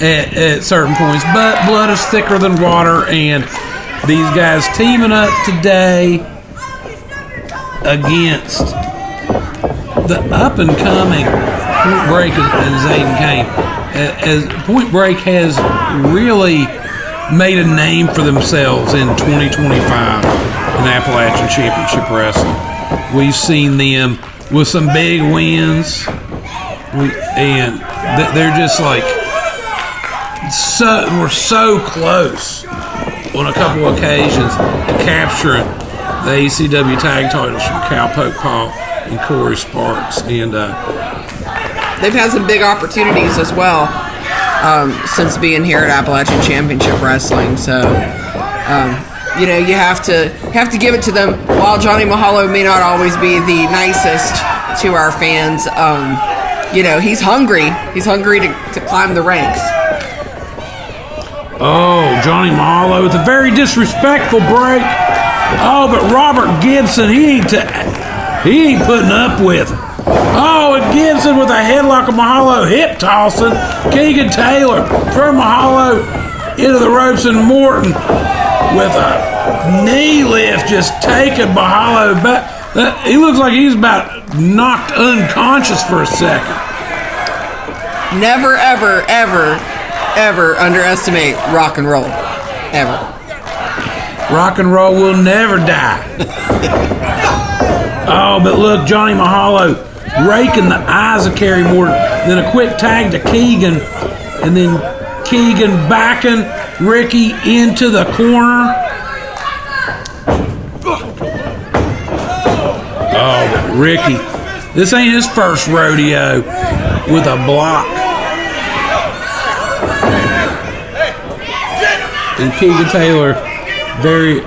at certain points. But blood is thicker than water, and these guys teaming up today against the up-and-coming Point Break and Zaiden Kayne. As Point Break has really made a name for themselves in 2025 in Appalachian Championship Wrestling. We've seen them with some big wins, and they're just like we're so close on a couple of occasions to capturing the ACW tag titles from Cowpoke Paul and Corey Sparks, and they've had some big opportunities as well since being here at Appalachian Championship Wrestling. So, you have to give it to them. While Johnny Mahalo may not always be the nicest to our fans, he's hungry. He's hungry to climb the ranks. Oh, Johnny Mahalo with a very disrespectful break. Oh, but Robert Gibson, he ain't putting up with it. Oh, and Gibson with a headlock of Mahalo, hip tossing. Keegan Taylor from Mahalo into the ropes, and Morton with a knee lift, just taking Mahalo back. He looks like he's about knocked unconscious for a second. Never, ever, ever, ever underestimate rock and roll. Ever. Rock and roll will never die. Oh, but look, Johnny Mahalo raking the eyes of Kerry Morton. Then a quick tag to Keegan. And then Keegan backing Ricky into the corner. Oh, but Ricky, this ain't his first rodeo with a block. And Keegan Taylor very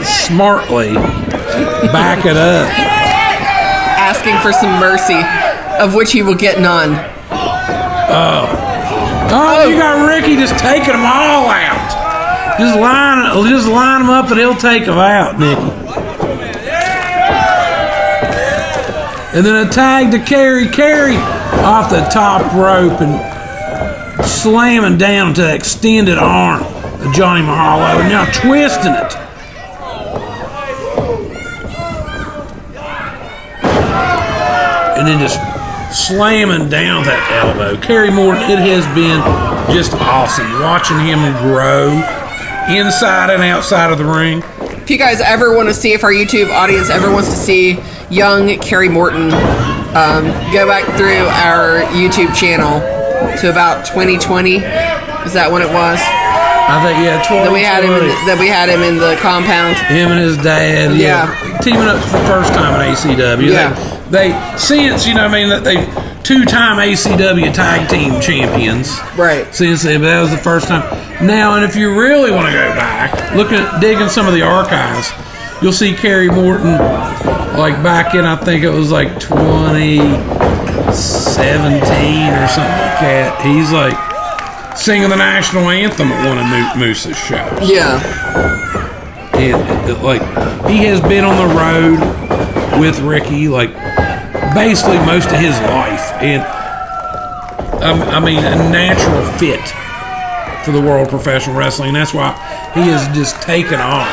smartly back it up, asking for some mercy, of which he will get none. Oh, you got Ricky just taking them all out. Just line them up and he'll take them out, Nicky. And then a tag to Kerry off the top rope and slamming down to the extended arm of Johnny Mahalo, and now twisting it. And then just slamming down that elbow. Kerry Morton, it has been just awesome watching him grow inside and outside of the ring. If you guys ever want to see, if our YouTube audience ever wants to see young Kerry Morton, go back through our YouTube channel to about 2020. Is that when it was? I think, yeah, 2020. That we had him in the compound. Him and his dad. Yeah. Teaming up for the first time in ACW. Yeah. They since, that they two-time ACW tag team champions. Right. Since then, but that was the first time. Now, and if you really want to go back, digging some of the archives, you'll see Kerry Morton, like back in, I think it was like 2017 or something like that. He's like singing the national anthem at one of Moose's shows. Yeah. And like, he has been on the road with Ricky, like, basically most of his life. And, I mean, a natural fit for the world of professional wrestling. That's why he has just taken off.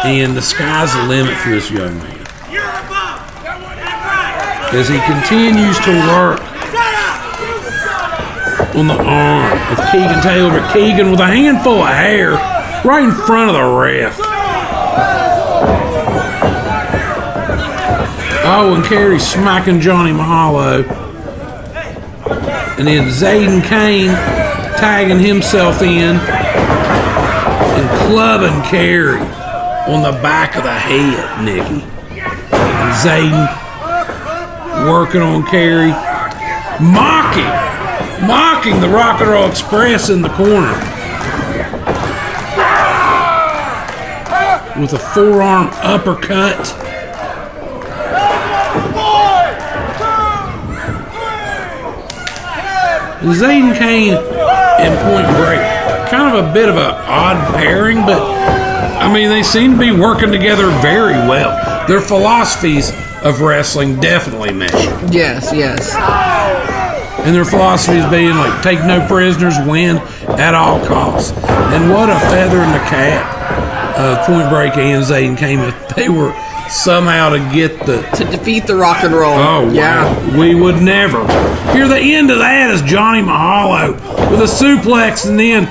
And the sky's the limit for this young man. As he continues to work on the arm of Keegan Taylor, but Keegan with a handful of hair right in front of the ref. Oh, and Kerry smacking Johnny Mahalo. And then Zaiden Kayne tagging himself in and clubbing Kerry on the back of the head, Nicky. And Zaiden working on Kerry, mocking the Rock and Roll Express in the corner with a forearm uppercut. And Zaiden Kayne and Point Break, kind of a bit of an odd pairing, but I mean, they seem to be working together very well. Their philosophies of wrestling definitely mesh. Yes. And their philosophies being like, take no prisoners, win at all costs. And what a feather in the cap Point Break and Zaiden came if they were somehow to get to defeat the rock and roll. Oh, yeah. Wow. We would never. Here, the end of that is Johnny Mahalo with a suplex and then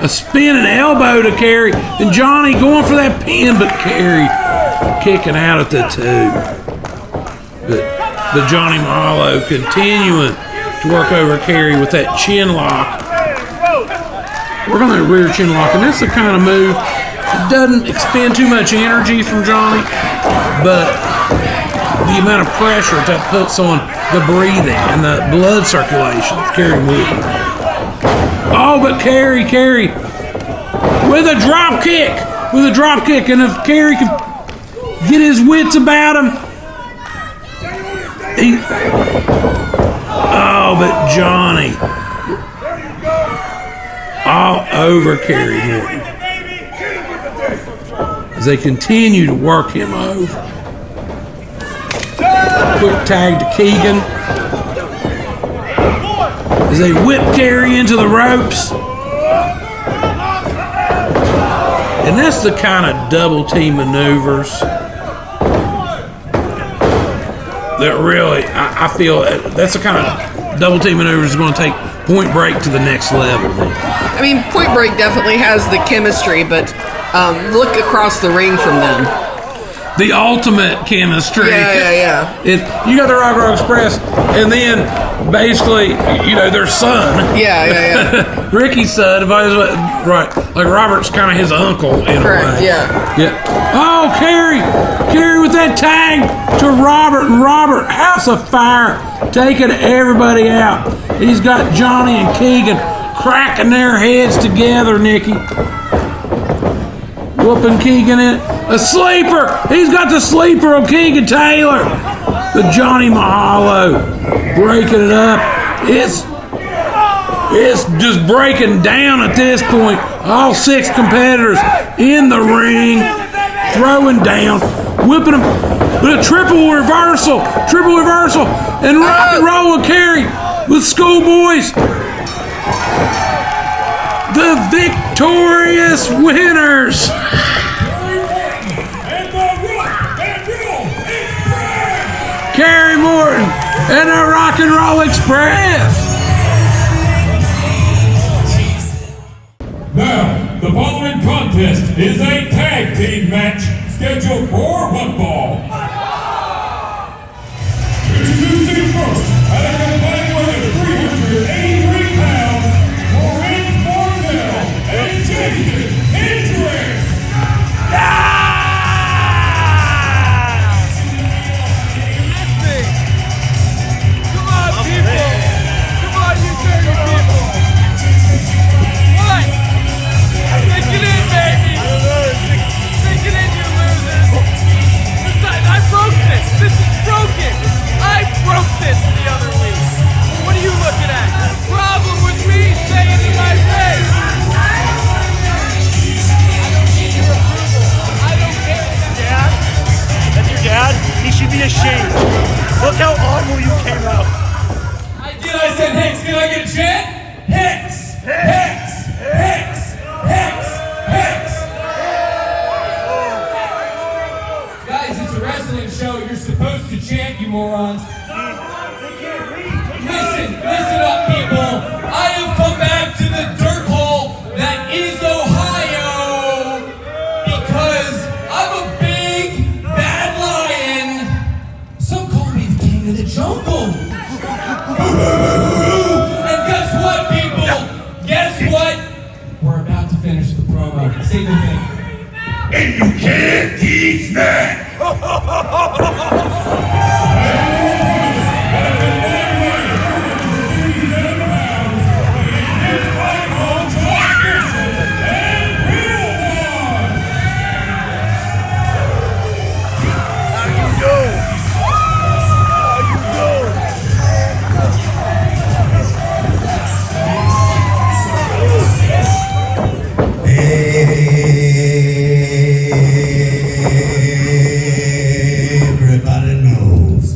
a spinning elbow to Kerry. And Johnny going for that pin, but Kerry kicking out at the two. But Johnny Mahalo continuing to work over Kerry with that chin lock. We're going to rear chin lock, and that's the kind of move that doesn't expend too much energy from Johnny, but the amount of pressure that puts on the breathing and the blood circulation of Kerry Wood. Oh, but Kerry with a drop kick, and if Kerry can get his wits about him, but Johnny all over Kerry Morton as they continue to work him over. Quick tag to Keegan as they whip Kerry into the ropes. And that's the kind of double team maneuvers that really, I feel, that's the kind of double team maneuvers that's going to take Point Break to the next level. I mean, Point Break definitely has the chemistry, but look across the ring from them. The ultimate chemistry. Yeah. You got the Rock Roll Express, and then basically, their son. Yeah. Ricky's son, right? Like Robert's kind of his uncle in Correct, a way. Yeah. Oh, Kerry with that tag to Robert, and Robert, House of Fire, taking everybody out. He's got Johnny and Keegan cracking their heads together, Nikki. Whooping Keegan in. A sleeper! He's got the sleeper on Keegan Taylor. The Johnny Mahalo breaking it up. It's just breaking down at this point. All 6 competitors in the ring, throwing down, whipping them. But a triple reversal, and rock and roll with Kerry with Schoolboys. The victorious winners. Kerry Morton and the Rock and Roll Express. Now, the following contest is a tag team match scheduled for one fall. Introducing first, at a combined weight of 383 pounds, Lorenz and Jaxx Hendrix. This is broken! I broke this the other week! What are you looking at? Problem with me? Say it in my face! I don't need your approval. I don't care. Dad? That's your dad? He should be ashamed. Look how honorable you came out. I said Hex, can I get a chant? Hex! Hex! Hex! Hex! Hex! Guys, it's a wrestling show. You're supposed to chant, you morons. Listen up, people. I have come back to the dirt hole that is Ohio because I'm a big, bad lion. Some call me the king of the jungle. And guess what, people? Guess what? We're about to finish the promo. Say the thing. And you can't teach that. Everybody knows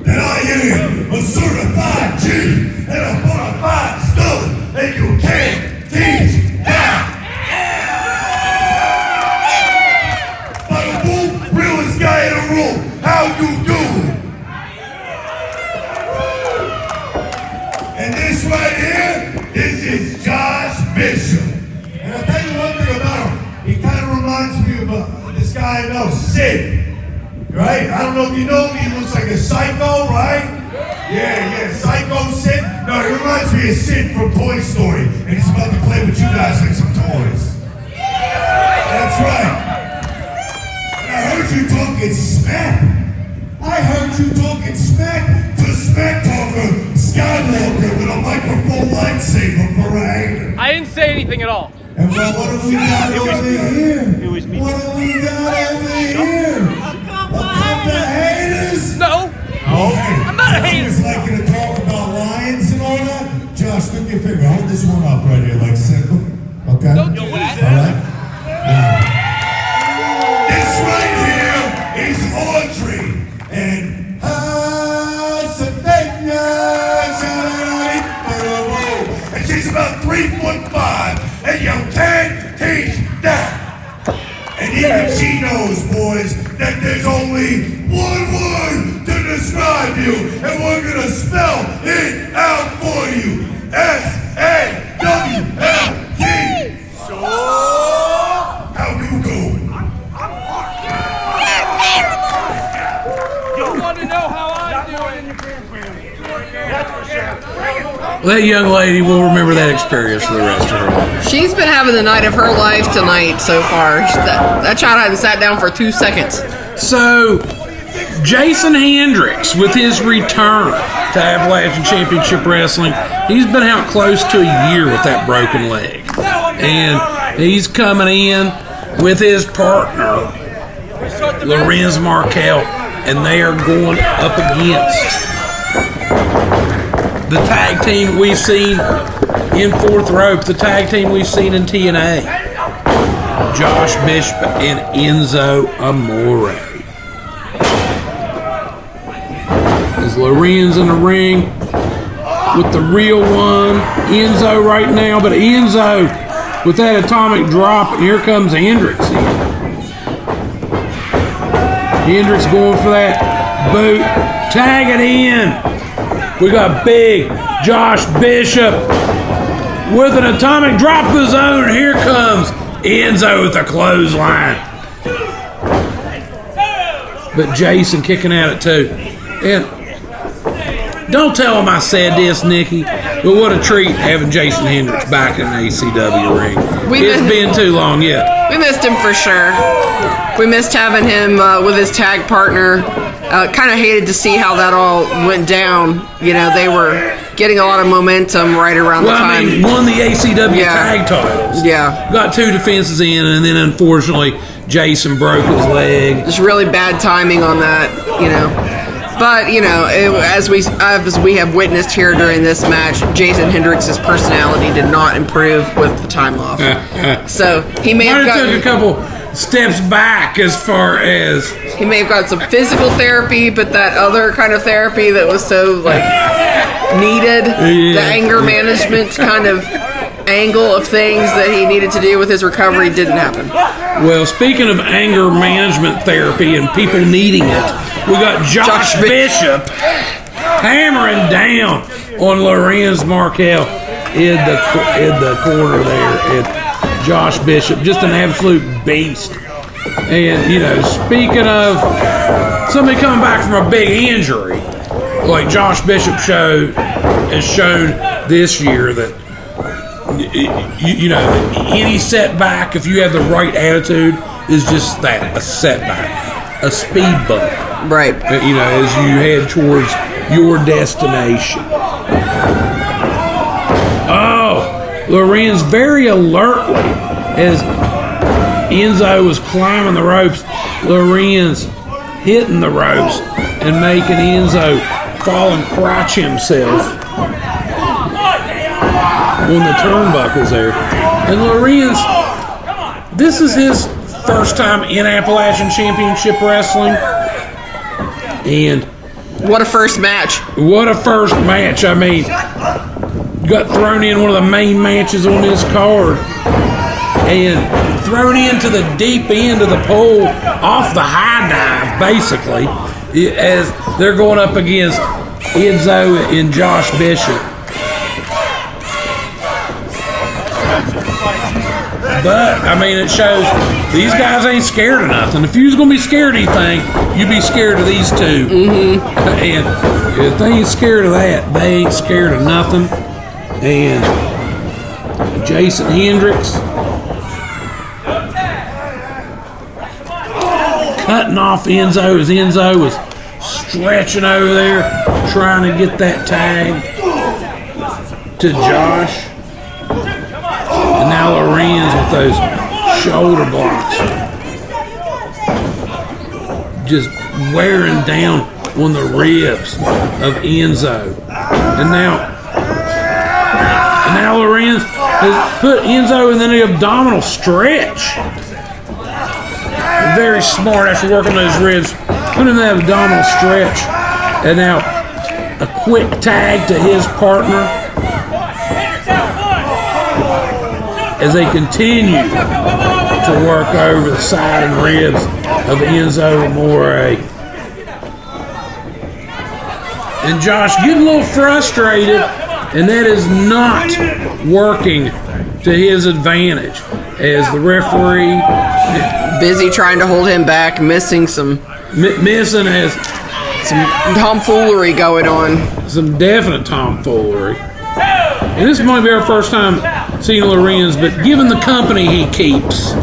that I am a certified G and a bona fide stud, and you can't teach that. know, Sid. Right? I don't know if you know him. He looks like a psycho, right? Yeah, Psycho Sid. No, he reminds me of Sid from Toy Story. And he's about to play with you guys like some toys. That's right. And I heard you talking smack. I heard you talking smack to Smack Talker Skywalker with a microphone lightsaber for a hater. I didn't say anything at all. And what do we got over here? It was me. What do we got over here? A couple of haters? No. I'm not a hater. Just like to talk about lions and all that. Josh, do me a favor. Hold this one up right here, like simple. Okay? Don't do that. All right? Now, this right here is Audrey. And and she's about 3'5", and you can't teach that. And even she knows, boys, that there's only one word to describe you, and we're gonna spell it out for you. S-A-W-L-T. So, how you doing? You want to know how I'm doing? That's for sure. That young lady will remember that experience for the rest of her life. She's been having the night of her life tonight so far. That child hadn't sat down for 2 seconds. So, Jason Hendrix, with his return to Appalachian Championship Wrestling, he's been out close to a year with that broken leg. And he's coming in with his partner, Lorenz Markell, and they are going up against the tag team we've seen in Fourth Rope, the tag team we've seen in TNA, Josh Bishop and Enzo Amore. Is Lorenz in the ring with the real one, Enzo right now, but Enzo with that atomic drop, and here comes Hendrix in. Hendrix going for that boot, tag it in. We got big Josh Bishop with an atomic drop of his own. Here comes Enzo with a clothesline. But Jason kicking at it too. And don't tell him I said this, Nikki, but what a treat having Jason Hendrix back in the ACW ring. It's been too long yet. We missed him for sure. We missed having him with his tag partner. Kind of hated to see how that all went down. You know, they were getting a lot of momentum right around the time. I mean, won the ACW tag titles. Yeah. Got 2 defenses in, and then unfortunately, Jason broke his leg. Just really bad timing on that, you know. But, you know, as we have witnessed here during this match, Jason Hendrix's personality did not improve with the time off. So he may have gotten took a couple steps back as far as he may have got some physical therapy, but that other kind of therapy that was so like needed, the anger management kind of angle of things that he needed to do with his recovery didn't happen. Well, speaking of anger management therapy and people needing it, we got Josh Bishop hammering down on Lorenz Markell in the corner there. And Josh Bishop, just an absolute beast. And, you know, speaking of somebody coming back from a big injury, like Josh Bishop has shown this year that, you know, any setback, if you have the right attitude, is just that, a setback, a speed bump. Right. You know, as you head towards your destination. Oh, Lorenz very alertly as Enzo was climbing the ropes. Lorenz hitting the ropes and making Enzo fall and crotch himself on the turnbuckles there. And Lorenz, this is his first time in Appalachian Championship Wrestling. And what a first match. What a first match. I mean, got thrown in one of the main matches on this card and thrown into the deep end of the pole off the high dive, basically, as they're going up against Enzo and Josh Bishop. But, I mean, it shows these guys ain't scared of nothing. If you was going to be scared of anything, you'd be scared of these two. And if they ain't scared of that, they ain't scared of nothing. And Jason Hendrix cutting off Enzo as Enzo was stretching over there trying to get that tag to Josh. And now Lorenz with those shoulder blocks just wearing down on the ribs of Enzo. And now Lorenz has put Enzo in the abdominal stretch. Very smart after working those ribs. Put him in that abdominal stretch. And now a quick tag to his partner as they continue to work over the side and ribs of Enzo Amore. And Josh getting a little frustrated, and that is not working to his advantage as the referee Busy trying to hold him back, missing some tomfoolery going on. Some definite tomfoolery. And this might be our first time seeing Lorenz, but given the company he keeps,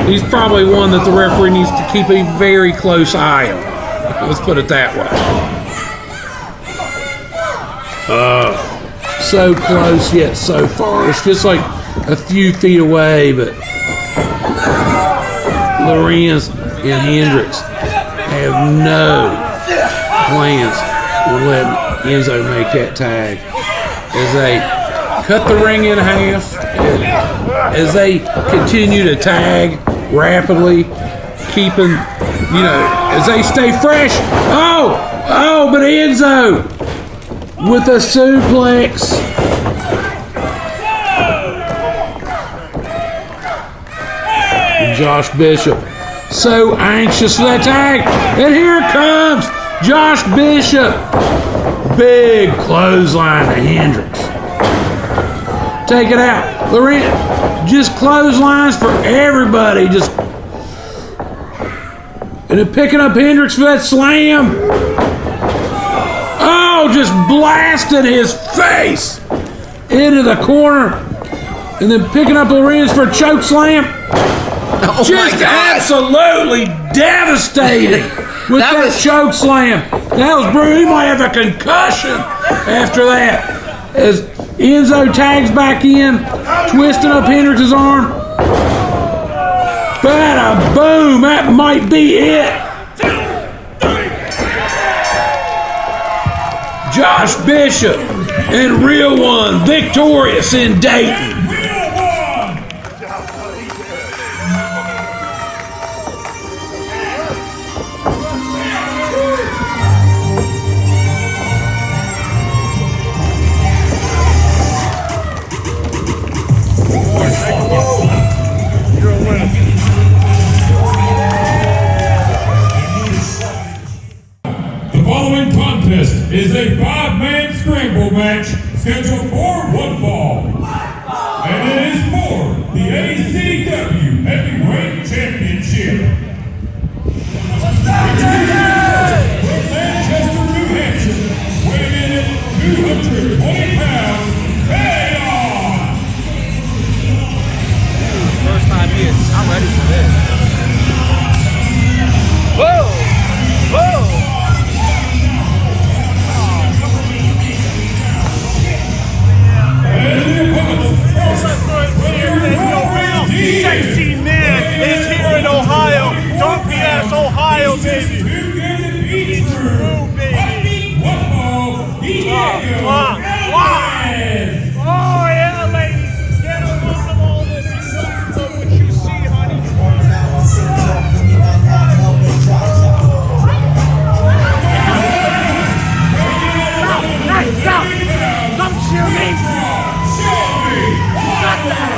he's probably one that the referee needs to keep a very close eye on. Let's put it that way. So close yet so far. It's just like a few feet away, but Lorenz and Hendrix have no plans on letting Enzo make that tag as they cut the ring in half, and as they continue to tag rapidly, keeping, as they stay fresh. Oh, but Enzo with a suplex. Josh Bishop so anxious for that tag, and here it comes. Josh Bishop, big clothesline to Hendrix. Take it out. Lorenz, just clotheslines for everybody. And then picking up Hendrix for that slam. Oh, just blasted his face into the corner. And then picking up Lorenz for a choke slam. Oh just absolutely devastating with that choke slam. That was brutal. He might have a concussion after that. As Enzo tags back in, twisting up Hendrix's arm. Bada boom, that might be it. Josh Bishop and Real One victorious in Dayton. Is a 5-man scramble match scheduled for one fall. And it is for the ACW Heavyweight Championship. From Manchester, New Hampshire, weighing in at 220 pounds, Kenyon. First time here, I'm ready for this. Whoa! Sexy man is here in Ohio. Don't BS Ohio, baby. It's true, baby. Oh, yeah, ladies. Get a look at all this. Look what you see, honey. Nice out. Come cheer me. Shelby. Got that.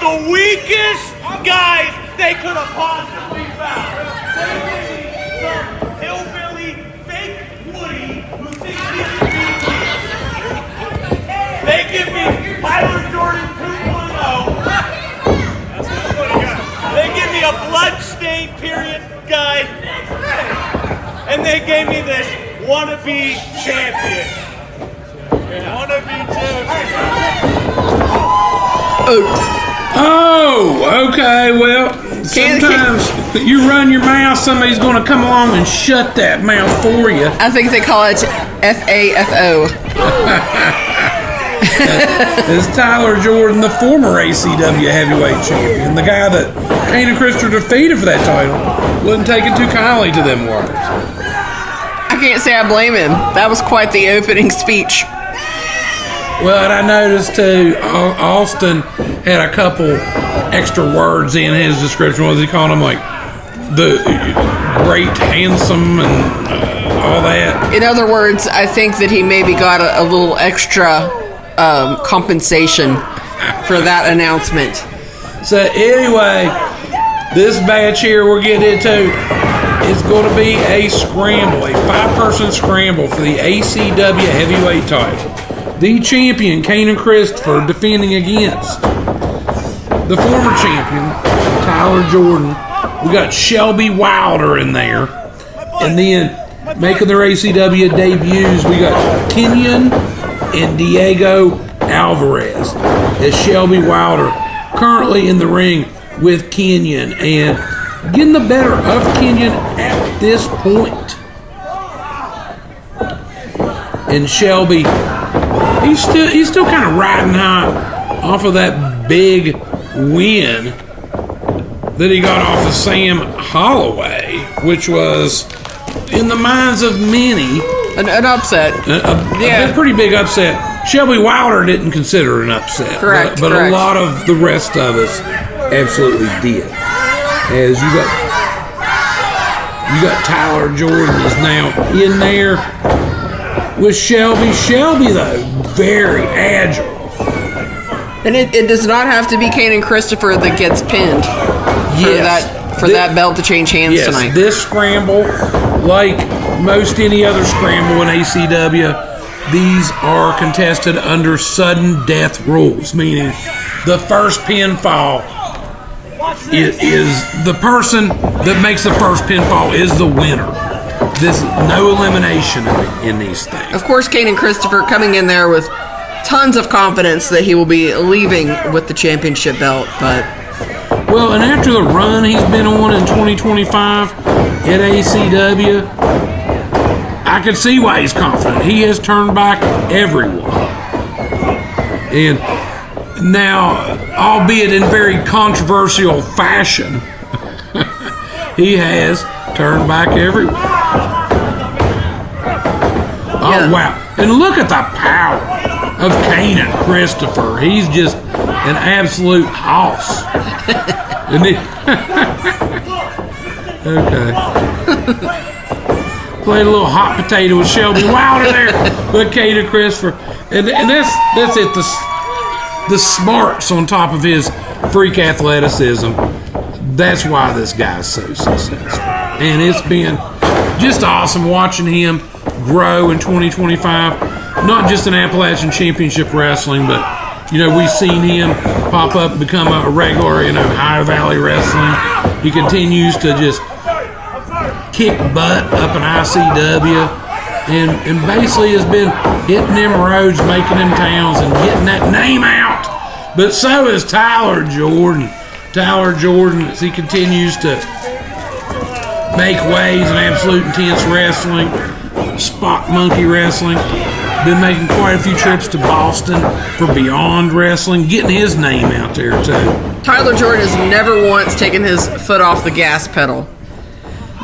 the weakest guys they could have possibly found. They gave me some hillbilly fake Woody who thinks he can beat me. They give me Tyler Jordan 2.0. They give me a bloodstained period guy. And they gave me this wannabe champion. Wannabe champion. Oh, okay. Well, sometimes you run your mouth, somebody's going to come along and shut that mouth for you. I think they call it FAFO. It's Tyler Jordan, the former ACW heavyweight champion, the guy that Kayne and Kristopher defeated for that title, wasn't taking too kindly to them words. I can't say I blame him. That was quite the opening speech. Well, and I noticed too, Austin had a couple extra words in his description. What was he calling him? Like the great, handsome, and all that. In other words, I think that he maybe got a little extra compensation for that announcement. So anyway, this match here we're getting into is going to be a scramble, a 5-person scramble for the ACW heavyweight title. The champion, Kayne and Kristopher, defending against the former champion, Tyler Jordan. We got Shelby Wylder in there. And then making their ACW debuts, we got Kenyon and Diego Alvarez as Shelby Wylder currently in the ring with Kenyon and getting the better of Kenyon at this point. And Shelby, he's still kind of riding high off of that big win that he got off of Sam Holloway, which was, in the minds of many, an upset. A pretty big upset. Shelby Wylder didn't consider it an upset. Correct. But a lot of the rest of us absolutely did. As you got Tyler Jordan is now in there with Shelby. Shelby, though, very agile. And it does not have to be Kayne and Kristopher that gets pinned for that belt to change hands tonight. This scramble, like most any other scramble in ACW, these are contested under sudden death rules, meaning the first pinfall is the person that makes the first pinfall is the winner. There's no elimination in these things. Of course, Kayne and Kristopher coming in there with tons of confidence that he will be leaving with the championship belt, but... Well, and after the run he's been on in 2025 at ACW, I can see why he's confident. He has turned back everyone. And now, albeit in very controversial fashion, he has turned back everyone. Oh, wow. And look at the power of Kayne and Kristopher. He's just an absolute hoss. Isn't he? Okay. Played a little hot potato with Shelby Wylder there with Kayne and Kristopher. And that's it. The smarts on top of his freak athleticism. That's why this guy's so successful. And it's been just awesome watching him grow in 2025. Not just in Appalachian Championship Wrestling, but, you know, we've seen him pop up and become a regular in Ohio Valley Wrestling. He continues to just kick butt up in ICW and basically has been hitting them roads, making them towns, and getting that name out. But so is Tyler Jordan. Tyler Jordan, as he continues to make waves in absolute intense wrestling, spot monkey wrestling. Been making quite a few trips to Boston for Beyond Wrestling, getting his name out there too. Tyler Jordan has never once taken his foot off the gas pedal.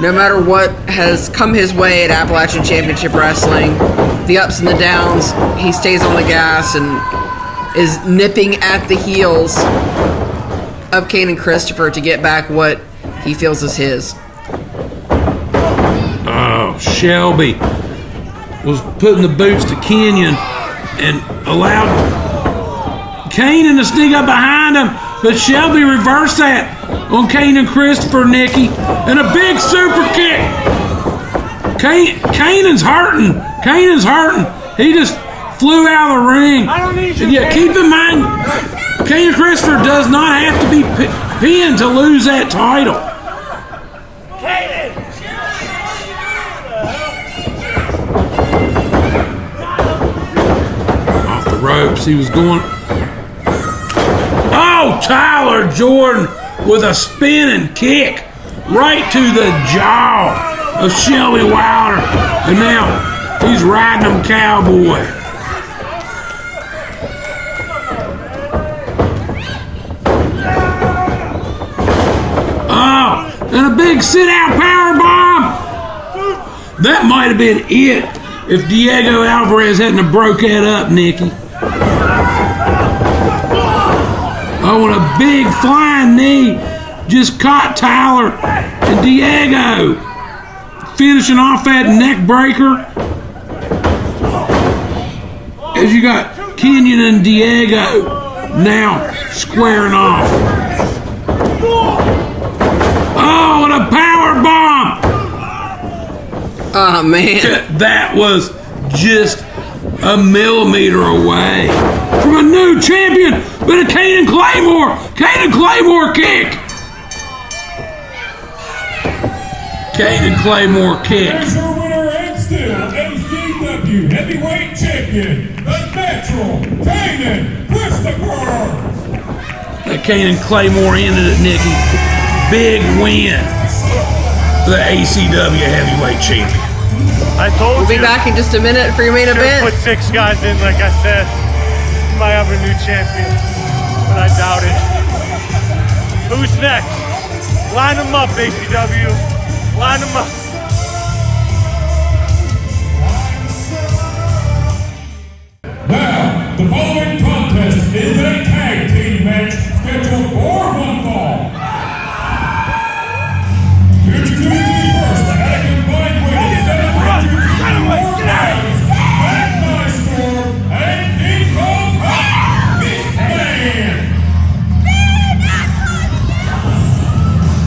No matter what has come his way at Appalachian Championship Wrestling, the ups and the downs, he stays on the gas and is nipping at the heels of Kayne and Kristopher to get back what he feels is his. Oh, Shelby was putting the boots to Kenyon and allowed Kayne to sneak up behind him. but Shelby reversed that on Kayne and Kristopher, Nikki, and a big super kick. Canaan's hurting. Canaan's hurting. He just flew out of the ring. I don't need you. Yeah, keep in mind, Kayne and Kristopher does not have to be pinned to lose that title. Off the ropes, he was going. Oh, Tyler Jordan with a spinning kick right to the jaw of Shelby Wylder. And now he's riding him cowboy. Oh, and a big sit-out power bomb. That might have been it if Diego Alvarez hadn't have broke that up, Nikki. Oh, and a big flying knee just caught Tyler and Diego. Finishing off that neck breaker. As you got Kenyon and Diego now squaring off. Oh, and a power bomb. Oh, man. That was just a millimeter away from a new champion, but a Kayne Claymore kick. Kayne Claymore kick. Here's your winner and still ACW Heavyweight Champion, the natural Kayne Kristopher. That Kayne Claymore ended it, Nikki. Big win for the ACW Heavyweight Champion. I told We'll be back in just a minute for your main Should've event. put 6 guys in, like I said. You might have a new champion, but I doubt it. Who's next? Line them up, ACW. Line them up. Now, the following contest is a tag team match scheduled for one fall. Introducing first at a combined weight of 704 pounds, Nystrom and Beastman.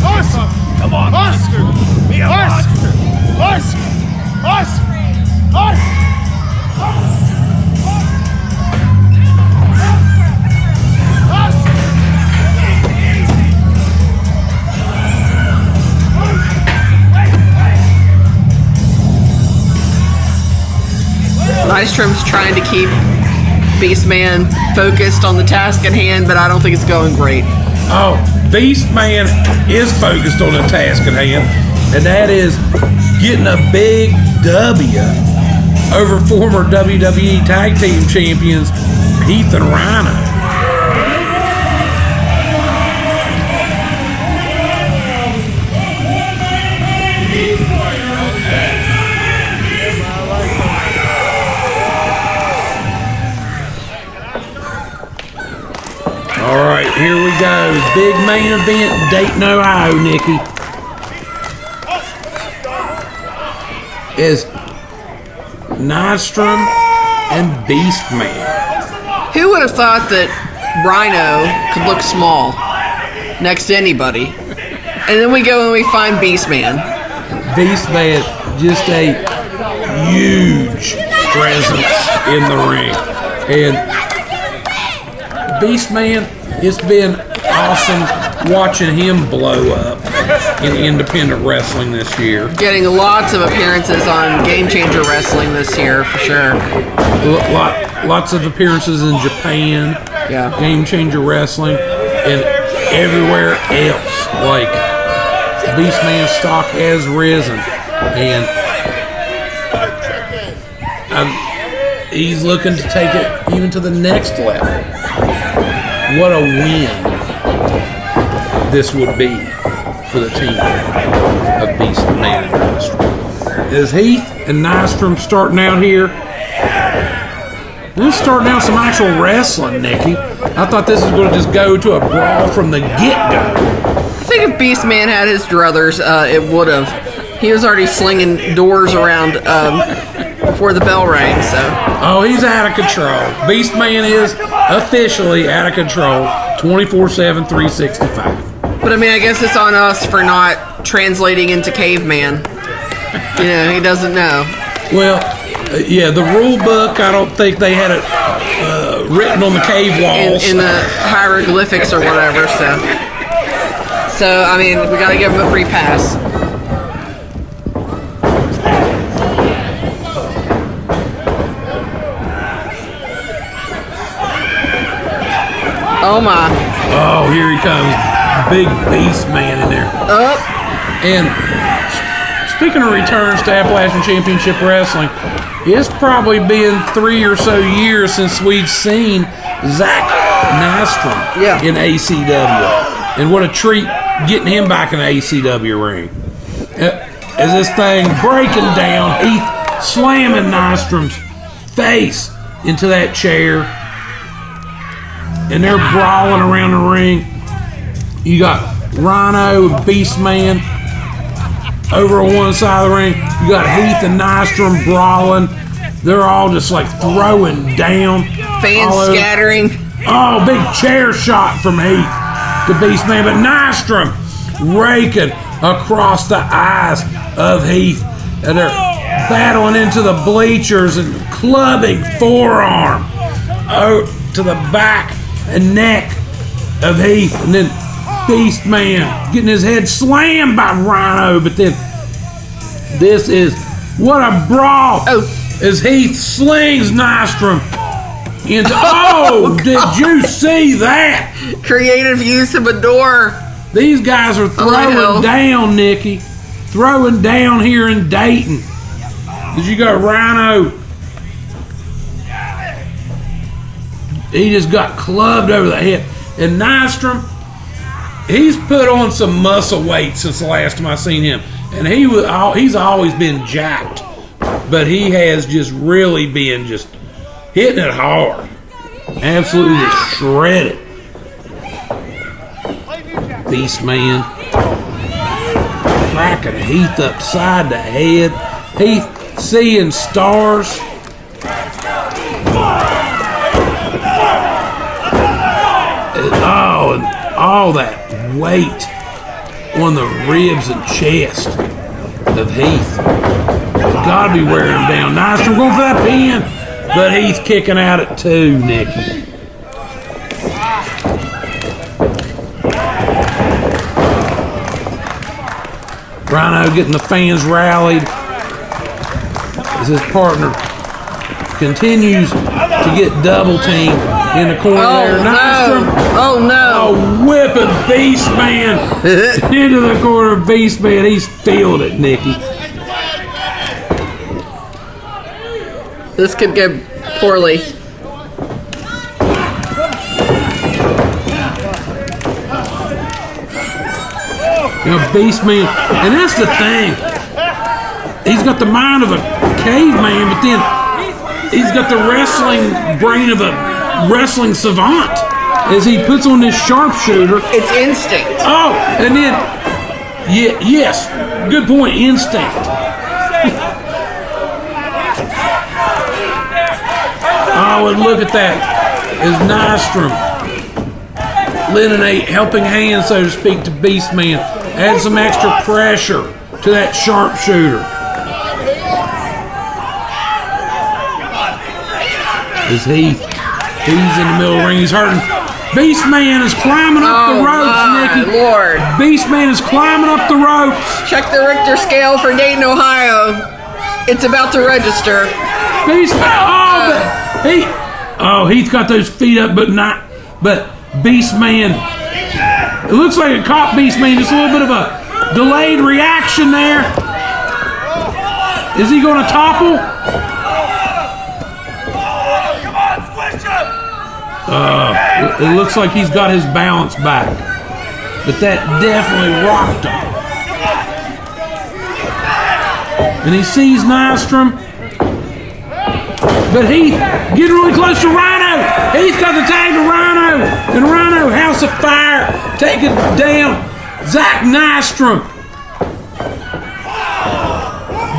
Awesome! Come on, Oscar! Be a Oscar! Oscar! Oscar! Oscar! Nystrom's trying to keep Beastman focused on the task at hand, but I don't think it's going great. Oh, Beastman is focused on the task at hand, and that is getting a big W over former WWE Tag Team Champions Heath and Rhino. All right, here we go. Big main event, Dayton, Ohio, Nikki. Is Nystrom and Beastman. Who would have thought that Rhino could look small next to anybody? And then we go and we find Beastman. Beastman, just a huge presence in the ring. And Beastman, it's been awesome watching him blow up in independent wrestling this year. Getting lots of appearances on Game Changer Wrestling this year, for sure. Lots of appearances in Japan, Yeah. Game Changer Wrestling, and everywhere else. Like, Beastman's stock has risen, and he's looking to take it even to the next level. What a win this would be for the team of Beastman and Nystrom. Is Heath and Nystrom starting out here? This is starting out some actual wrestling, Nikki. I thought this was going to just go to a brawl from the get-go. I think if Beastman had his druthers, it would have. He was already slinging doors around before the bell rang, so. Oh, he's out of control. Beastman is officially out of control. 24/7, 365. But I mean, I guess it's on us for not translating into caveman. You know, he doesn't know. Well, yeah, the rule book, I don't think they had it written on the cave walls. In the hieroglyphics or whatever, So, I mean, we gotta give him a free pass. Oh my. Oh, here he comes. Big Beastman in there. Up. And speaking of returns to Appalachian Championship Wrestling, it's probably been 3 or so years since we've seen Nystrom in ACW. And what a treat getting him back in the ACW ring. As this thing breaking down, Heath slamming Nystrom's face into that chair. And they're brawling around the ring. You got Rhino and Beastman over on one side of the ring. You got Heath and Nystrom brawling. They're all just like throwing down. Fans scattering. Oh, big chair shot from Heath to Beastman. But Nystrom raking across the eyes of Heath. And they're battling into the bleachers and clubbing forearm to the back and neck of Heath. And then Beastman getting his head slammed by Rhino. But then this is what a brawl as Heath slings Nystrom into did you see that? Creative use of a door. These guys are throwing down, Nikki. Throwing down here in Dayton. As you got Rhino. He just got clubbed over the head. And Nystrom, he's put on some muscle weight since the last time I seen him. And he's always been jacked. But he has just really been just hitting it hard. Absolutely just shredded. Beastman cracking Heath upside the head. Heath seeing stars. And all that weight on the ribs and chest of Heath. Gotta be wearing him down. Nystrom going for that pin, but Heath kicking out at 2, Nikki. Rhino getting the fans rallied as his partner continues to get double teamed in the corner there. Nystrom, whipping Beastman into the corner. Beastman, he's feeling it, Nikki. This could go poorly. You know, Beastman, and that's the thing. He's got the mind of a caveman, but then he's got the wrestling brain of a wrestling savant. As he puts on this sharpshooter. It's instinct. Oh, and then, yes, good point, instinct. Oh, and look at that. As Nystrom lending a helping hand, so to speak, to Beastman. Add some extra pressure to that sharpshooter. As He's in the middle of the ring. He's hurting. Beastman is climbing up the ropes, Nikki. Lord. Beastman is climbing up the ropes. Check the Richter scale for Dayton, Ohio. It's about to register. Beastman. He's got those feet up, but Beastman. It looks like it caught Beastman. Just a little bit of a delayed reaction there. Is he going to topple? It looks like he's got his balance back. But that definitely rocked him. And he sees Nystrom. But Heath getting really close to Rhino. He's got the tag to Rhino. And Rhino, House of Fire, taking down Nystrom.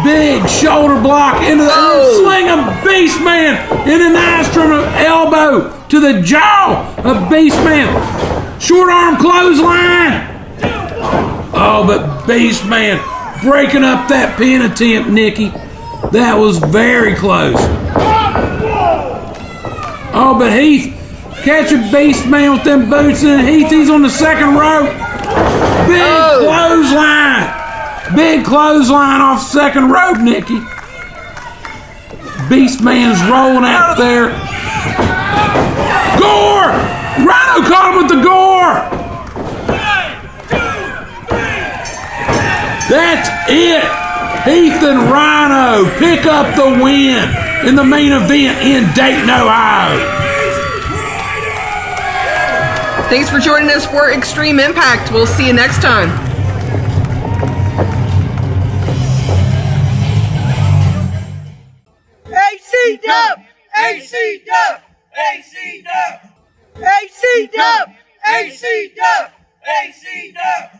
Big shoulder block into the sling of Beastman into Nystrom elbow. to the jaw of Beastman. Short arm clothesline. Oh, but Beastman breaking up that pin attempt, Nikki. That was very close. Oh, but Heath catching Beastman with them boots, and Heath, he's on the second rope. Big clothesline. Big clothesline off second rope, Nikki. Beastman's rolling out there. Gore! Rhino caught him with the gore! That's it! Heath and Rhino pick up the win in the main event in Dayton, Ohio. Thanks for joining us for Extreme Impact. We'll see you next time. ACW! ACW! ACW! ACW! ACW! ACW!